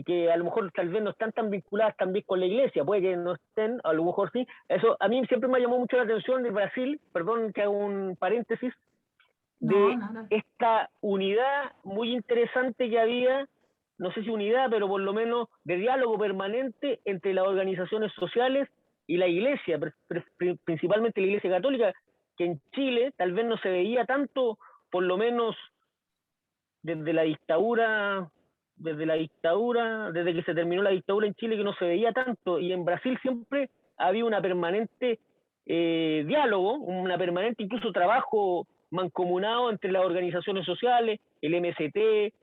que a lo mejor tal vez no están tan vinculadas también con la iglesia, puede que no estén, a lo mejor sí? Eso a mí siempre me llamó mucho la atención de Brasil, perdón que haga un paréntesis, de Nada. esta unidad muy interesante que había, no sé si unidad, pero por lo menos de diálogo permanente entre las organizaciones sociales y la iglesia, principalmente la iglesia católica, que en Chile tal vez no se veía tanto, por lo menos desde la dictadura, desde que se terminó la dictadura en Chile, que no se veía tanto, y en Brasil siempre había una permanente diálogo, una permanente incluso trabajo mancomunado entre las organizaciones sociales, el MST,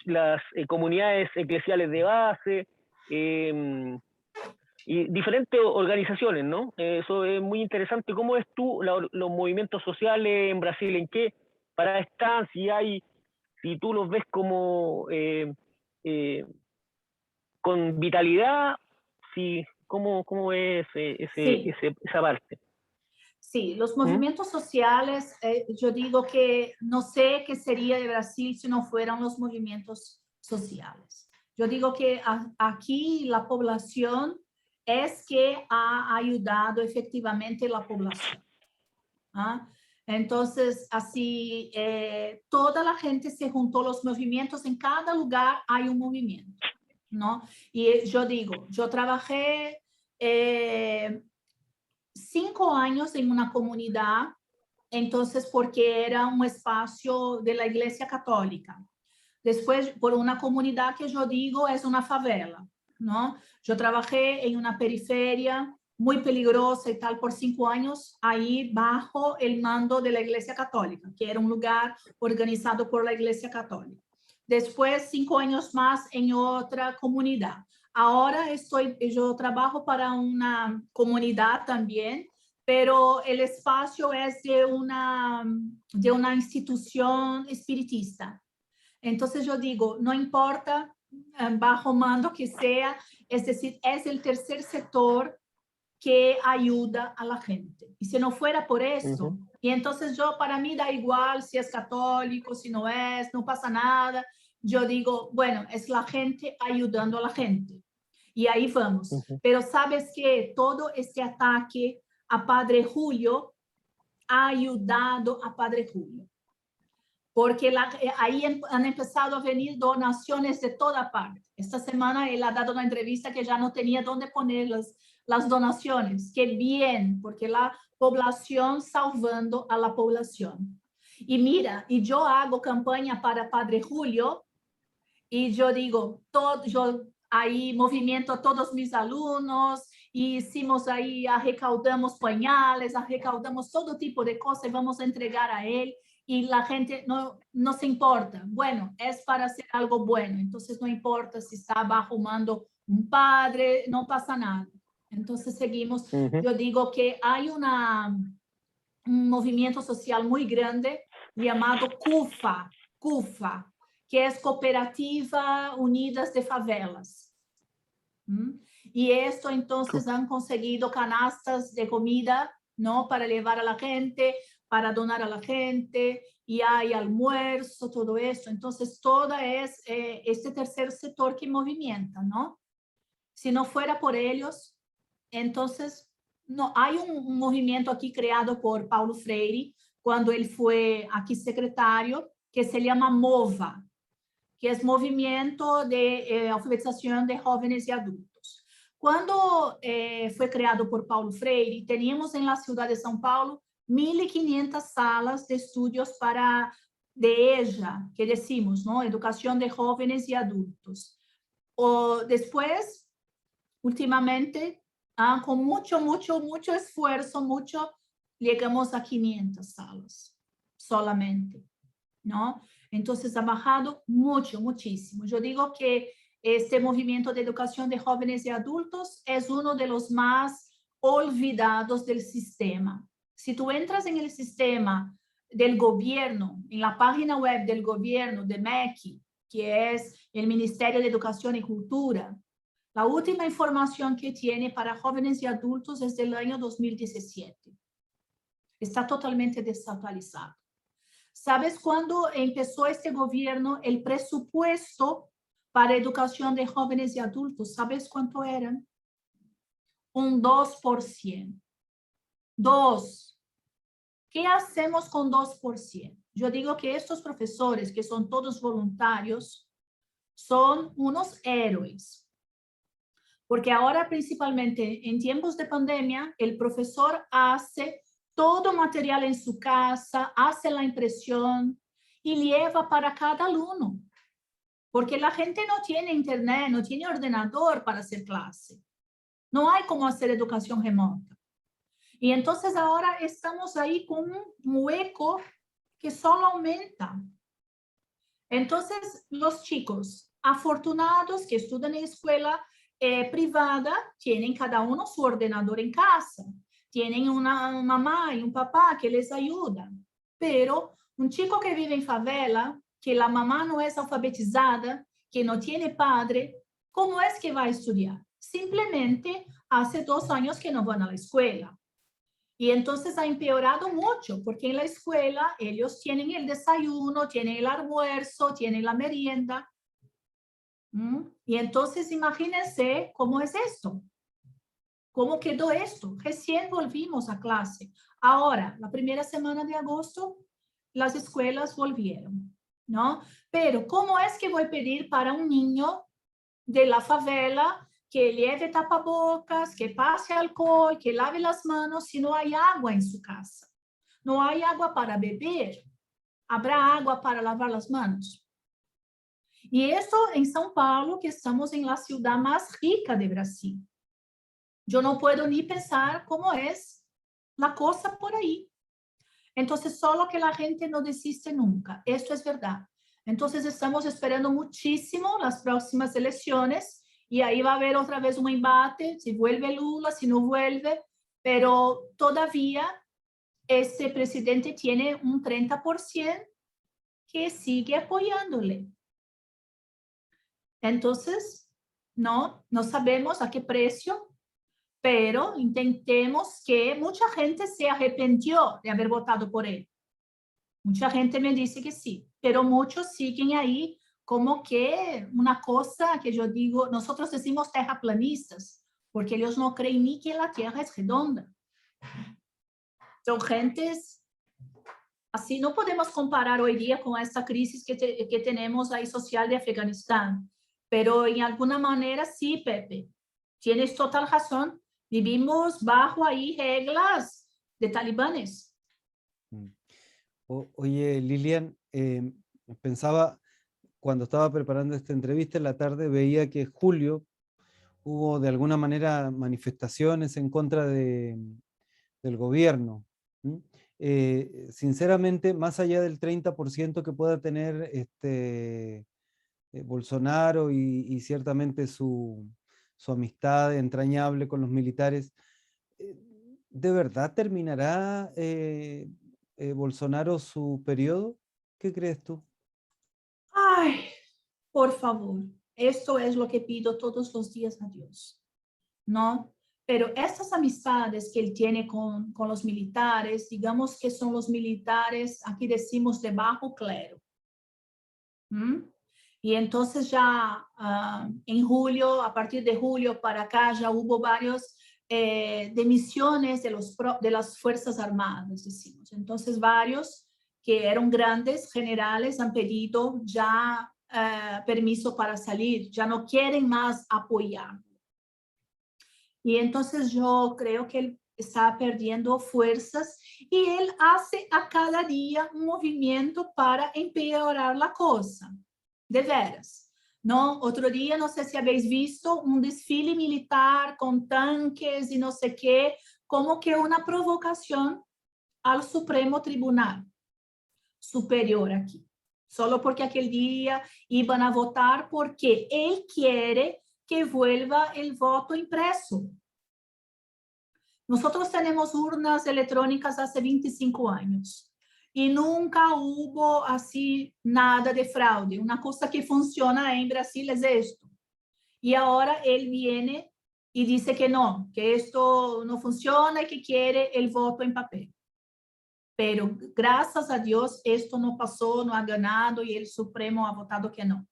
las comunidades eclesiales de base, y diferentes organizaciones, ¿no? Eso es muy interesante. ¿Cómo ves tú los movimientos sociales en Brasil? ¿En qué parada están? Si tú los ves como con vitalidad, ¿cómo es Sí. esa parte? Sí, los movimientos sociales, yo digo que no sé qué sería de Brasil si no fueran los movimientos sociales. Yo digo que aquí la población es que ha ayudado efectivamente la población. ¿Ah? Entonces, así, toda la gente se juntó, los movimientos, en cada lugar hay un movimiento, ¿no? Y yo digo, yo trabajé 5 años en una comunidad, entonces porque era un espacio de la Iglesia Católica. Después, por una comunidad que yo digo es una favela, ¿no? Yo trabajé en una periferia muy peligrosa y tal por 5 años, ahí bajo el mando de la Iglesia Católica, que era un lugar organizado por la Iglesia Católica. Después, 5 años más en otra comunidad. Ahora yo trabajo para una comunidad también, pero el espacio es de una institución espiritista. Entonces yo digo, no importa bajo mando que sea, es decir, es el tercer sector que ayuda a la gente. Y si no fuera por eso, y entonces para mí da igual si es católico, si no es, no pasa nada. Yo digo, bueno, es la gente ayudando a la gente. Y ahí vamos. Pero sabes que todo este ataque a Padre Julio ha ayudado a Padre Julio. Porque ahí han empezado a venir donaciones de toda parte. Esta semana él ha dado una entrevista que ya no tenía dónde poner las donaciones. Qué bien, porque la población salvando a la población. Y mira, y yo hago campaña para Padre Julio, y yo digo, yo ahí movimiento a todos mis alumnos, y hicimos ahí, recaudamos pañales, recaudamos todo tipo de cosas, y vamos a entregar a él. Y la gente no se importa. Bueno, es para hacer algo bueno. Entonces no importa si está bajo mando un padre, no pasa nada. Entonces seguimos. Yo digo que hay un movimiento social muy grande llamado CUFA, que es Cooperativa Unidas de Favelas. Y esto entonces han conseguido canastas de comida, ¿no? Para llevar a la gente, para donar a la gente, y hay almuerzo, todo eso. Entonces, toda es este tercer sector que movimenta, ¿no? Si no fuera por ellos, entonces, no, hay un movimiento aquí creado por Paulo Freire, cuando él fue aquí secretario, que se llama MOVA, que es Movimiento de Alfabetización de Jóvenes y Adultos. Cuando fue creado por Paulo Freire, teníamos en la ciudad de São Paulo 1.500 salas de estudios de EJA, que decimos, ¿no? Educación de Jóvenes y Adultos. Después, últimamente, con mucho esfuerzo, llegamos a 500 salas solamente, ¿no? Entonces ha bajado muchísimo. Yo digo que este movimiento de educación de jóvenes y adultos es uno de los más olvidados del sistema. Si tú entras en el sistema del gobierno, en la página web del gobierno de MEC, que es el Ministerio de Educación y Cultura, la última información que tiene para jóvenes y adultos es del año 2017. Está totalmente desactualizado. ¿Sabes cuándo empezó este gobierno? El presupuesto para educación de jóvenes y adultos, ¿sabes cuánto eran? Un 2%. 2. ¿Qué hacemos con 2%? Yo digo que estos profesores, que son todos voluntarios, son unos héroes. Porque ahora, principalmente en tiempos de pandemia, el profesor hace todo material en su casa, hace la impresión y lleva para cada alumno. Porque la gente no tiene internet, no tiene ordenador para hacer clase. No hay cómo hacer educación remota. Y entonces ahora estamos ahí con un hueco que solo aumenta. Entonces los chicos afortunados que estudian en escuela privada tienen cada uno su ordenador en casa. Tienen una mamá y un papá que les ayudan. Pero un chico que vive en favela, que la mamá no es alfabetizada, que no tiene padre, ¿cómo es que va a estudiar? Simplemente hace 2 años que no van a la escuela. Y entonces ha empeorado mucho, porque en la escuela ellos tienen el desayuno, tienen el almuerzo, tienen la merienda. Y entonces imagínense cómo es esto. ¿Cómo quedó esto? Recién volvimos a clase. Ahora, la primera semana de agosto, las escuelas volvieron, ¿no? Pero ¿cómo es que voy a pedir para un niño de la favela que lleve tapabocas, que pase alcohol, que lave las manos si no hay agua en su casa? No hay agua para beber. ¿Habrá agua para lavar las manos? Y eso en São Paulo, que estamos en la ciudad más rica de Brasil. Yo no puedo ni pensar cómo es la cosa por ahí. Entonces, solo que la gente no desiste nunca. Esto es verdad. Entonces, estamos esperando muchísimo las próximas elecciones y ahí va a haber otra vez un embate, si vuelve Lula, si no vuelve, pero todavía ese presidente tiene un 30% que sigue apoyándole. Entonces, no sabemos a qué precio, pero intentemos que mucha gente se arrepintió de haber votado por él. Mucha gente me dice que sí, pero muchos siguen ahí como que una cosa que yo digo, nosotros decimos terraplanistas, porque ellos no creen ni que la tierra es redonda. Son gentes, así no podemos comparar hoy día con esta crisis que tenemos ahí social de Afganistán, pero en alguna manera sí, Pepe, tienes total razón. Vivimos bajo ahí reglas de talibanes. Oye, Lilian, pensaba, cuando estaba preparando esta entrevista en la tarde, veía que en julio hubo de alguna manera manifestaciones en contra del gobierno. Sinceramente, más allá del 30% que pueda tener Bolsonaro y ciertamente su amistad entrañable con los militares, ¿de verdad terminará Bolsonaro su periodo? ¿Qué crees tú? Ay, por favor, esto es lo que pido todos los días a Dios, ¿no? Pero estas amistades que él tiene con los militares, digamos que son los militares, aquí decimos de bajo clero. Y entonces ya en julio, a partir de julio para acá, ya hubo varios demisiones de las Fuerzas Armadas, decimos. Entonces varios que eran grandes generales han pedido ya permiso para salir, ya no quieren más apoyar. Y entonces yo creo que él está perdiendo fuerzas y él hace a cada día un movimiento para empeorar la cosa. De veras, ¿no? Otro día, no sé si habéis visto un desfile militar con tanques y no sé qué, como que una provocación al Supremo Tribunal Superior aquí. Solo porque aquel día iban a votar porque él quiere que vuelva el voto impreso. Nosotros tenemos urnas electrónicas hace 25 años y nunca hubo así nada de fraude. Una cosa que funciona en Brasil es esto. Y ahora él viene y dice que esto no funciona y que quiere el voto en papel. Pero gracias a Dios esto no pasó, no ha ganado y el Supremo ha votado que no.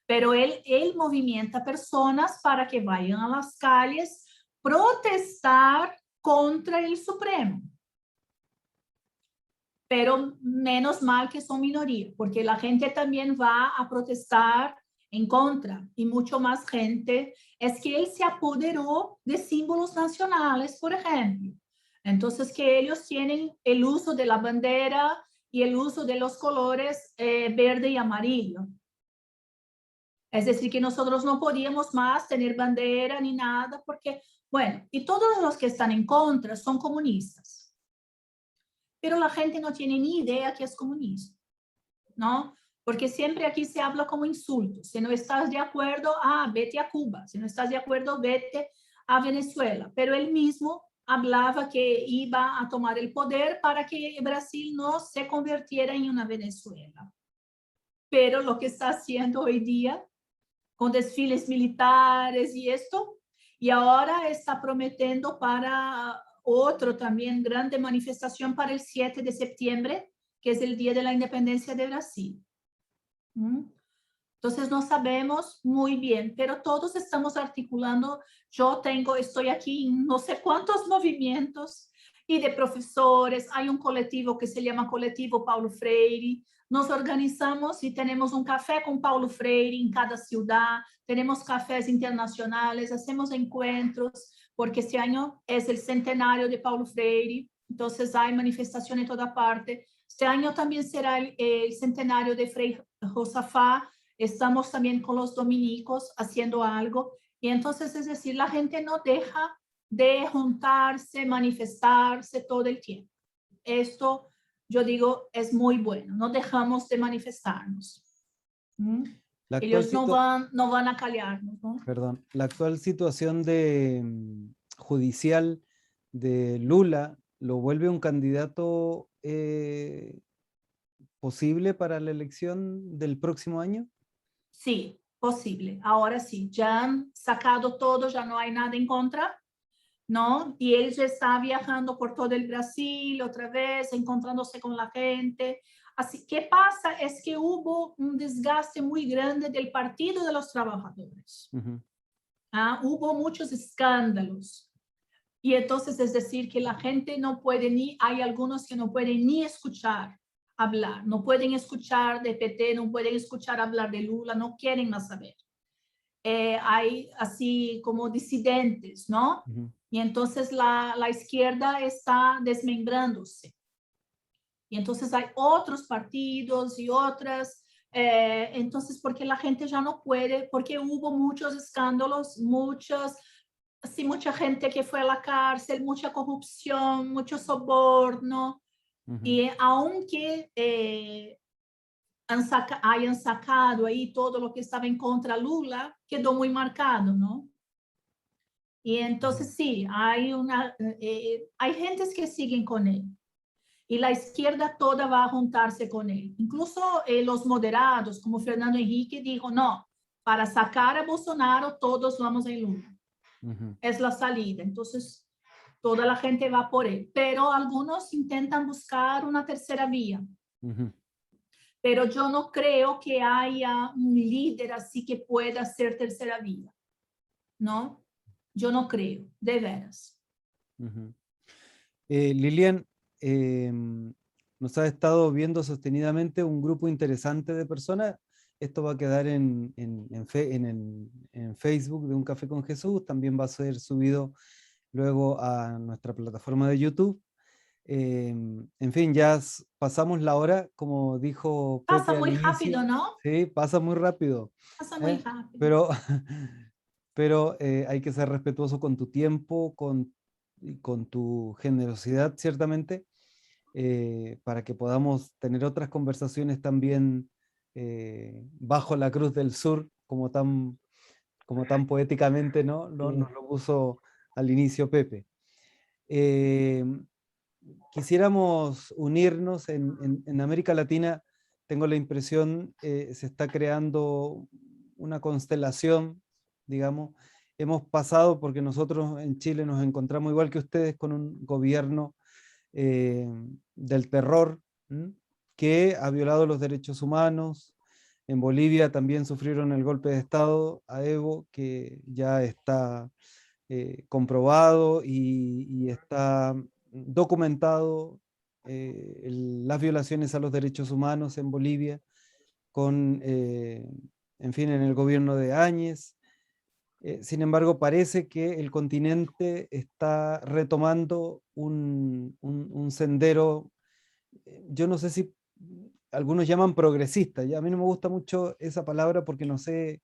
Pero él movimenta personas para que vayan a las calles protestar contra el Supremo. Pero menos mal que son minoría, porque la gente también va a protestar en contra, y mucho más gente, es que él se apoderó de símbolos nacionales, por ejemplo. Entonces, que ellos tienen el uso de la bandera y el uso de los colores verde y amarillo. Es decir, que nosotros no podíamos más tener bandera ni nada, porque, bueno, y todos los que están en contra son comunistas. Pero la gente no tiene ni idea que es comunista, ¿no? Porque siempre aquí se habla como insulto. Si no estás de acuerdo, vete a Cuba. Si no estás de acuerdo, vete a Venezuela. Pero él mismo hablaba que iba a tomar el poder para que Brasil no se convirtiera en una Venezuela. Pero lo que está haciendo hoy día, con desfiles militares y esto, y ahora está prometiendo para otro también grande manifestación para el 7 de septiembre, que es el Día de la Independencia de Brasil. Entonces no sabemos muy bien, pero todos estamos articulando. Estoy aquí en no sé cuántos movimientos y de profesores. Hay un colectivo que se llama Colectivo Paulo Freire. Nos organizamos y tenemos un café con Paulo Freire en cada ciudad. Tenemos cafés internacionales, hacemos encuentros, porque este año es el centenario de Paulo Freire. Entonces hay manifestación en toda parte. Este año también será el centenario de Frei Josafá. Estamos también con los dominicos haciendo algo. Y entonces, es decir, la gente no deja de juntarse, manifestarse todo el tiempo. Esto, yo digo, es muy bueno. No dejamos de manifestarnos. Ellos no van a callarnos, ¿no? Perdón, la actual situación judicial de Lula lo vuelve un candidato posible para la elección del próximo año. Sí, posible. Ahora sí, ya han sacado todo, ya no hay nada en contra, ¿no? Y él ya está viajando por todo el Brasil otra vez, encontrándose con la gente. Así, ¿qué pasa? Es que hubo un desgaste muy grande del Partido de los Trabajadores. Hubo muchos escándalos. Y entonces, es decir, que la gente no puede hay algunos que no pueden ni escuchar hablar, no pueden escuchar de PT, no pueden escuchar hablar de Lula, no quieren más saber. Hay así como disidentes, ¿no? Y entonces la izquierda está desmembrándose. Y entonces hay otros partidos y otras, entonces porque la gente ya no puede, porque hubo muchos escándalos, mucha gente que fue a la cárcel, mucha corrupción, mucho soborno. Y aunque hayan sacado ahí todo lo que estaba en contra Lula, quedó muy marcado, ¿no? Y entonces sí, hay gentes que siguen con él. Y la izquierda toda va a juntarse con él. Incluso los moderados, como Fernando Henrique, dijo, no, para sacar a Bolsonaro todos vamos en Lula. Es la salida. Entonces, toda la gente va por él. Pero algunos intentan buscar una tercera vía. Pero yo no creo que haya un líder así que pueda ser tercera vía. ¿No? Yo no creo, de veras. Lilian, nos ha estado viendo sostenidamente un grupo interesante de personas. Esto va a quedar en Facebook de Un Café con Jesús. También va a ser subido luego a nuestra plataforma de YouTube. En fin, ya pasamos la hora, como dijo Pepe Pasa muy al inicio. rápido, ¿no? Sí, pasa muy rápido. Pasa muy rápido. Pero hay que ser respetuoso con tu tiempo, y con tu generosidad, ciertamente, para que podamos tener otras conversaciones también bajo la Cruz del Sur, como tan poéticamente, ¿no? Nos lo puso al inicio Pepe. Quisiéramos unirnos en América Latina. Tengo la impresión, se está creando una constelación, digamos. Hemos pasado, porque nosotros en Chile nos encontramos igual que ustedes con un gobierno del terror, que ha violado los derechos humanos. En Bolivia también sufrieron el golpe de Estado a Evo, que ya está comprobado y está documentado las violaciones a los derechos humanos en Bolivia, con, en fin, en el gobierno de Áñez. Sin embargo, parece que el continente está retomando un sendero, yo no sé si algunos llaman progresista, y a mí no me gusta mucho esa palabra porque no sé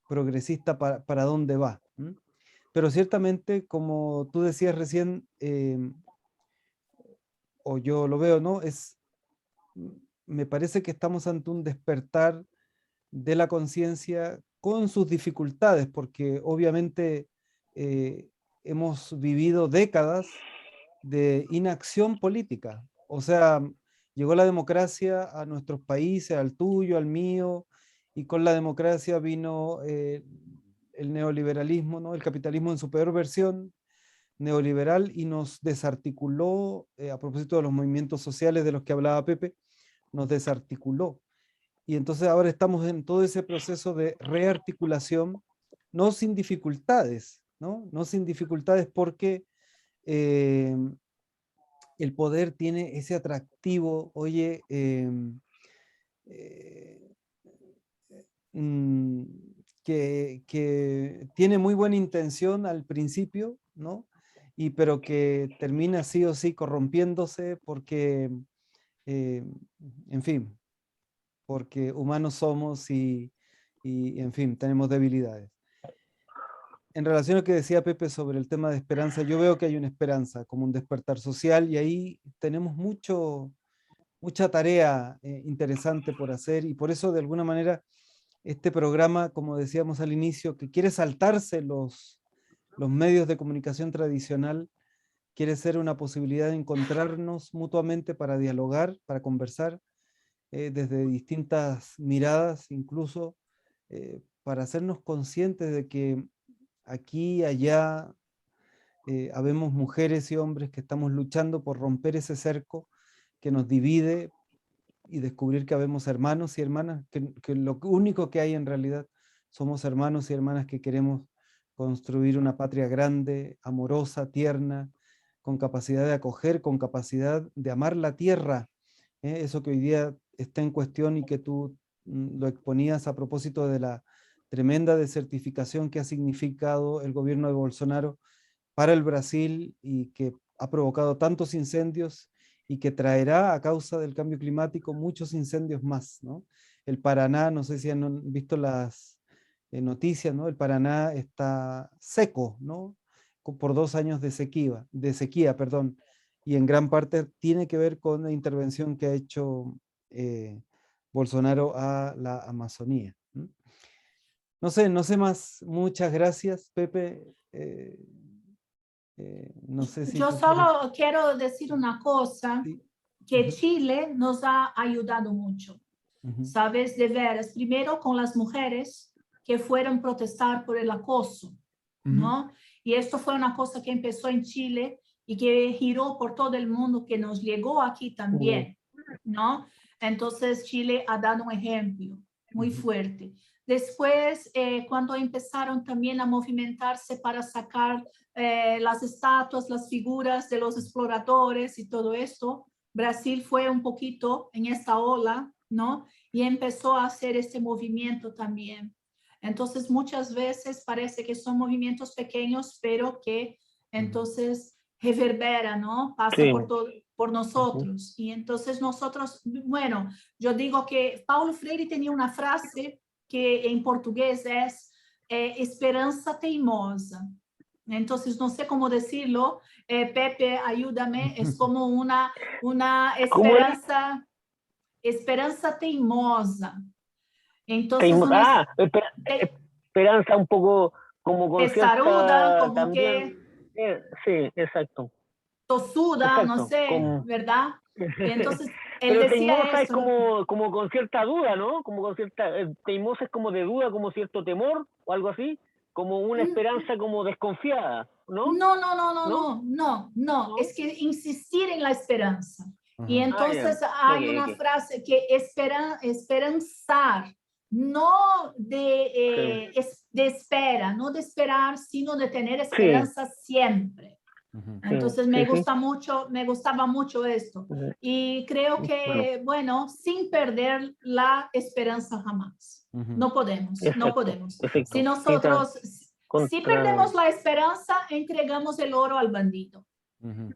progresista para dónde va. Pero ciertamente, como tú decías recién, o yo lo veo, ¿no? Me parece que estamos ante un despertar de la conciencia con sus dificultades, porque obviamente hemos vivido décadas de inacción política. O sea, llegó la democracia a nuestros países, al tuyo, al mío, y con la democracia vino el neoliberalismo, ¿no? El capitalismo en su peor versión neoliberal, y nos desarticuló, a propósito de los movimientos sociales de los que hablaba Pepe, nos desarticuló. Y entonces ahora estamos en todo ese proceso de rearticulación, no sin dificultades, ¿no? No sin dificultades porque el poder tiene ese atractivo, oye, eh, mm, que tiene muy buena intención al principio, ¿no? Pero que termina sí o sí corrompiéndose porque, eh, en fin, porque humanos somos y, en fin, tenemos debilidades. En relación a lo que decía Pepe sobre el tema de esperanza, yo veo que hay una esperanza, como un despertar social, y ahí tenemos mucha tarea interesante por hacer, y por eso de alguna manera este programa, como decíamos al inicio, que quiere saltarse los medios de comunicación tradicional, quiere ser una posibilidad de encontrarnos mutuamente para dialogar, para conversar, desde distintas miradas, incluso para hacernos conscientes de que aquí y allá habemos mujeres y hombres que estamos luchando por romper ese cerco que nos divide y descubrir que habemos hermanos y hermanas, que lo único que hay en realidad somos hermanos y hermanas que queremos construir una patria grande, amorosa, tierna, con capacidad de acoger, con capacidad de amar la tierra, eso que hoy día está en cuestión y que tú lo exponías a propósito de la tremenda desertificación que ha significado el gobierno de Bolsonaro para el Brasil y que ha provocado tantos incendios y que traerá a causa del cambio climático muchos incendios más, ¿no? El Paraná, no sé si han visto las noticias, ¿no? El Paraná está seco, ¿no? Por 2 años de sequía, perdón, y en gran parte tiene que ver con la intervención que ha hecho Bolsonaro a la Amazonía. No sé más. Muchas gracias, Pepe. No sé si Yo tú quieres. solo quiero decir una cosa, Sí. que Ujú, Chile nos ha ayudado mucho, ujú, ¿sabes? De veras, primero con las mujeres que fueron a protestar por el acoso, ujú. ¿no? Y esto fue una cosa que empezó en Chile y que giró por todo el mundo, que nos llegó aquí también, ¿no? Entonces Chile ha dado un ejemplo muy Ujú. fuerte. Después, cuando empezaron también a movimentarse para sacar las estatuas, las figuras de los exploradores y todo esto, Brasil fue un poquito en esta ola, ¿no? Y empezó a hacer este movimiento también. Entonces, muchas veces parece que son movimientos pequeños, pero que entonces reverbera, ¿no? Pasa Sí. por todo, por nosotros. Y entonces nosotros, bueno, yo digo que Paulo Freire tenía una frase que en portugués es esperanza teimosa. Entonces, no sé cómo decirlo. Pepe, ayúdame. Es como una ¿Cómo es? esperanza teimosa. Entonces, Ah, esperanza un poco como con testaruda, cierta como también. que Sí, exacto. tosuda, no Exacto. sé, ¿verdad? Y entonces él Pero decía teimosa es eso, ¿no? como con cierta duda, ¿no? Como con cierta, teimosa es como de duda, como cierto temor o algo así, como una esperanza como desconfiada, ¿no? No, no, no, no, ¿No? no, no, no, ¿No? es que insistir en la esperanza. Y Ajá. Ah, ya. entonces Ok, hay una ok. frase que esperanzar, no Sí. de espera, no de esperar, sino de tener Sí, esperanza siempre. Ujú, sí, Entonces sí, sí. me gustaba mucho esto. Y creo Bueno, que, bueno, sin perder la esperanza jamás. ujú, No podemos, no exacto, podemos. Si perfecto. Sí, está nosotros, si contra. perdemos la esperanza, entregamos el oro al bandido. ujú.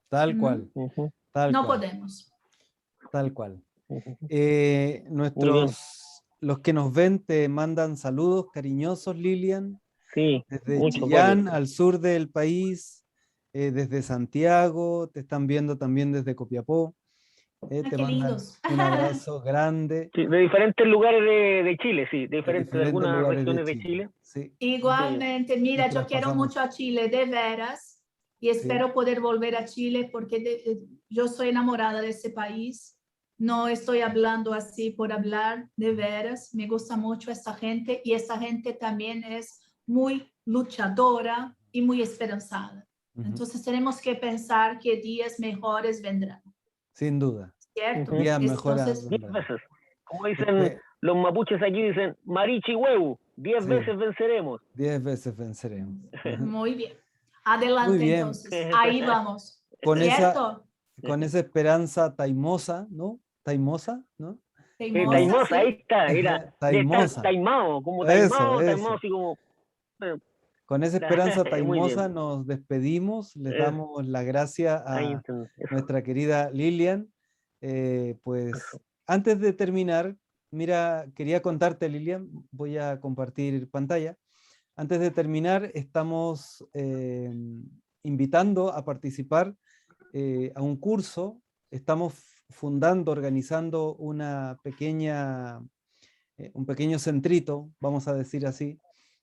Tal ¿Mm? cual, Ujú, tal No cual, podemos. tal cual. ujú. Muy bien. Los que nos ven te mandan saludos cariñosos, Lilian, Sí, desde muchos buenos. Chillán, al sur del país, desde Santiago, te están viendo también desde Copiapó, Ah, te qué mandan lindos. un abrazo grande Sí, de diferentes lugares de Chile, sí, de de diferentes algunas lugares de regiones de Chile. Chile. Sí, Sí. Igualmente, mira, siempre yo las quiero pasamos. mucho a Chile, de veras, y Sí, espero poder volver a Chile porque yo soy enamorada de ese país. No estoy hablando así por hablar, de veras. Me gusta mucho esta gente y esta gente también es muy luchadora y muy esperanzada. ujú, Entonces tenemos que pensar que días mejores vendrán, sin duda. ¿cierto? Ujú. Días mejoras Entonces, 10 vendrán. veces. Como dicen Espe- los mapuches aquí, dicen, Marichi huevo, 10 sí, veces venceremos. 10 veces venceremos. Ujú. muy bien. Muy Adelante bien. entonces, ahí vamos, Con esa, ¿cierto? con esa esperanza taimosa, ¿no? Taimosa, ¿no? Teimosa, Taimosa, ahí sí. está, era de estar Taimosa. taimado, como Eso, taimado, eso. así como. eh, Con esa esperanza Muy taimosa bien, nos despedimos, les es, damos la gracia ahí a entendí, eso, nuestra querida Lilian. Pues eso. antes de terminar, mira, quería contarte, Lilian, voy a compartir pantalla. Antes de terminar, estamos invitando a participar a un curso. Estamos fundando, organizando un pequeño centrito, vamos a decir así,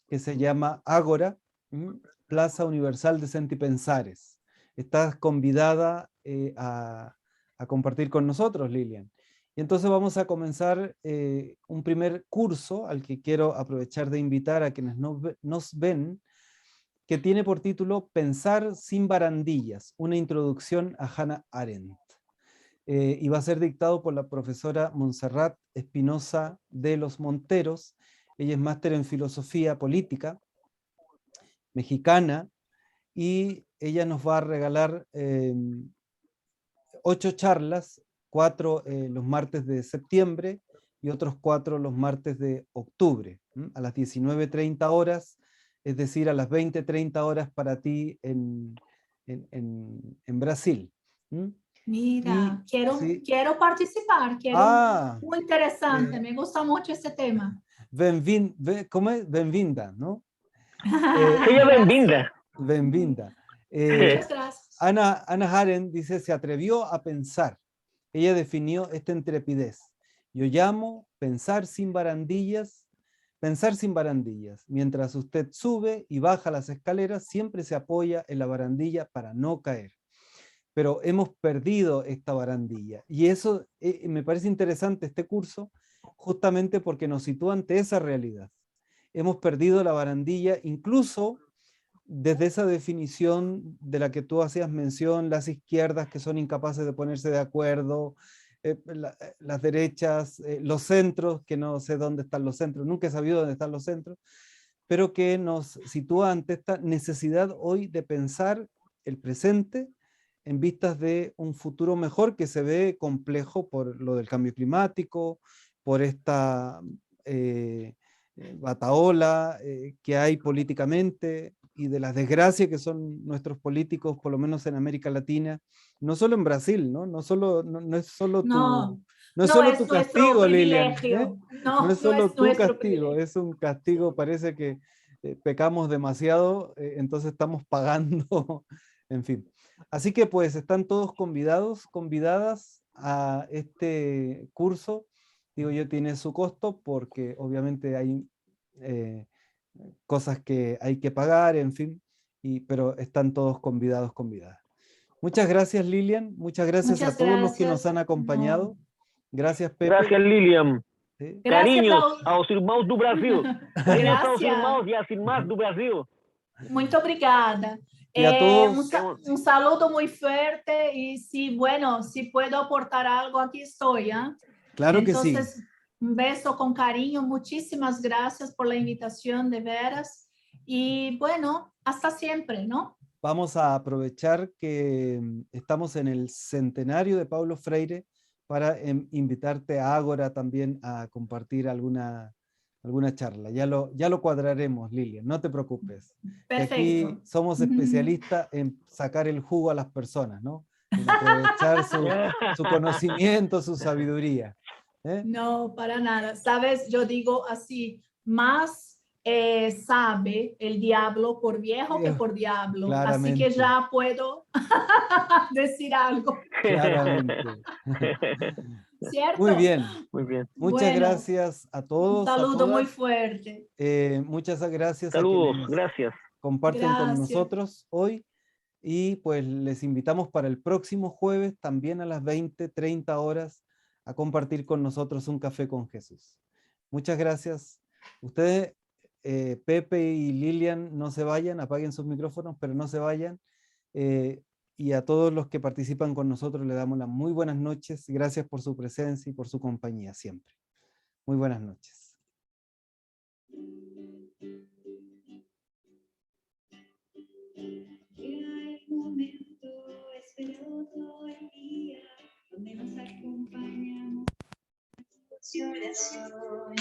que se llama Ágora, Plaza Universal de Sentipensares. Estás convidada a compartir con nosotros, Lilian. Y entonces vamos a comenzar un primer curso al que quiero aprovechar de invitar a quienes nos ven, que tiene por título Pensar sin barandillas, una introducción a Hannah Arendt. Y va a ser dictado por la profesora Montserrat Espinosa de los Monteros. Ella es máster en filosofía política, mexicana, y ella nos va a regalar 8 charlas, 4 los martes de septiembre y otros 4 los martes de octubre, a las 19:30 horas, es decir, a las 20:30 horas para ti en Brasil. Y Mira, sí, quiero participar, quiero, muy eh, interesante, me gusta mucho este tema. ¿cómo es? Benvinda, ¿no? Señor Gracias, Benvinda. Benvinda. muchas gracias. Anna Arendt dice, se atrevió a pensar. Ella definió esta intrepidez. Yo llamo pensar sin barandillas. Mientras usted sube y baja las escaleras, siempre se apoya en la barandilla para no caer. Pero hemos perdido esta barandilla. Y eso me parece interesante este curso, justamente porque nos sitúa ante esa realidad. Hemos perdido la barandilla, incluso desde esa definición de la que tú hacías mención, las izquierdas que son incapaces de ponerse de acuerdo, las derechas, los centros, que no sé dónde están los centros, nunca he sabido dónde están los centros, pero que nos sitúa ante esta necesidad hoy de pensar el presente en vistas de un futuro mejor que se ve complejo por lo del cambio climático, por esta batahola que hay políticamente y de las desgracias que son nuestros políticos, por lo menos en América Latina, no solo en Brasil, ¿no? No es solo No, no es no solo tu es nuestro castigo, Lilian, ¿eh? privilegio, No no, es no solo es tu nuestro castigo, privilegio. es un castigo, parece que pecamos demasiado, entonces estamos pagando, en fin. Así que pues están todos convidados, convidadas a este curso. Digo yo, tiene su costo porque obviamente hay cosas que hay que pagar, en fin. pero están todos convidados, convidadas. Muchas gracias, Lilian. Muchas gracias Muchas a todos los que nos gracias. han acompañado. No. Gracias, Pepe. Gracias, Lilian. ¿Sí? Gracias Carinhos a... aos irmãos do Brasil. Carinhos aos Gracias. irmãos e às irmãs do Brasil. Muito obrigada. Y a todos, Un saludo muy fuerte y si, bueno, si puedo aportar algo, aquí estoy. ¿Ah? claro que sí. Entonces, un beso con cariño. Muchísimas gracias por la invitación, de veras. Y bueno, hasta siempre, ¿no? Vamos a aprovechar que estamos en el centenario de Paulo Freire para invitarte a Ágora también a compartir alguna charla. Ya lo cuadraremos, Lilian, no te preocupes. Que Perfecto. aquí somos especialistas en sacar el jugo a las personas, ¿no? En aprovechar su conocimiento, su sabiduría. ¿eh? No, para nada. Sabes, yo digo así, más sabe el diablo por viejo que por diablo. Claramente. Así que ya puedo decir algo. Claramente. ¿Cierto? Muy bien. Muy bien. Muchas Bueno, gracias a todos. Un saludo a muy todas. fuerte. Muchas gracias Saludos, a quienes gracias. comparten con Gracias. nosotros hoy y pues les invitamos para el próximo jueves también a las 20:30 horas a compartir con nosotros un café con Jesús. Muchas gracias. Ustedes, Pepe y Lilian, no se vayan, apaguen sus micrófonos, pero no se vayan. Y a todos los que participan con nosotros le damos las muy buenas noches. Gracias por su presencia y por su compañía siempre. Muy buenas noches. Llega el momento esperado todo el día, donde nos acompañamos en oración.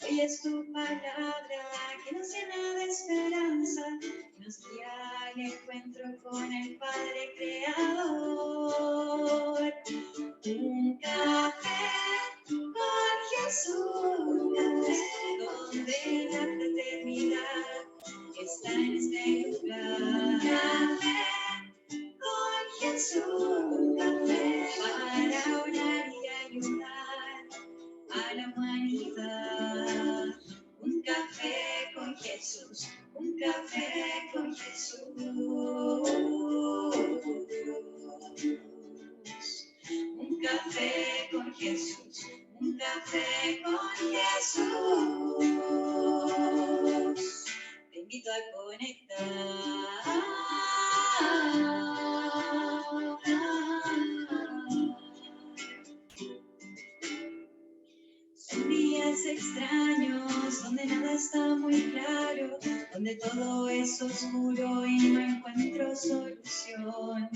Hoy es tu palabra que nos llena de esperanza, que nos guía al encuentro con el Padre Creador. Un café con Jesús, donde la fraternidad está en este lugar. Café con Jesús, un café para orar y ayudar a la humanidad. Un café con Jesús, un café con Jesús. Un café con Jesús, un café con Jesús. Te invito a conectar. Son días extraños donde nada está muy claro, donde todo es oscuro y no encuentro solución.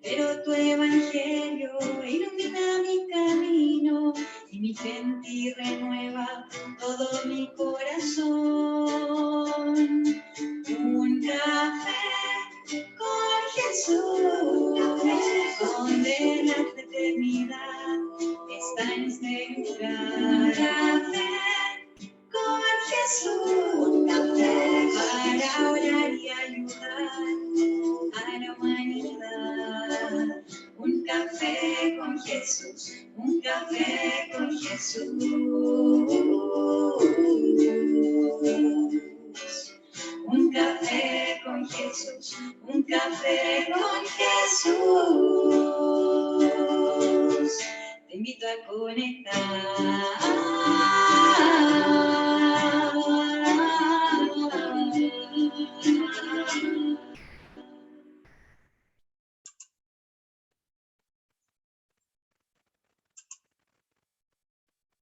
Pero tu evangelio ilumina mi camino y mi sentir renueva todo mi corazón. Un café con Jesús, donde la fraternidad está en este lugar. Un café con Jesús, un café para orar y ayudar a la humanidad. Un café con Jesús, un café con Jesús.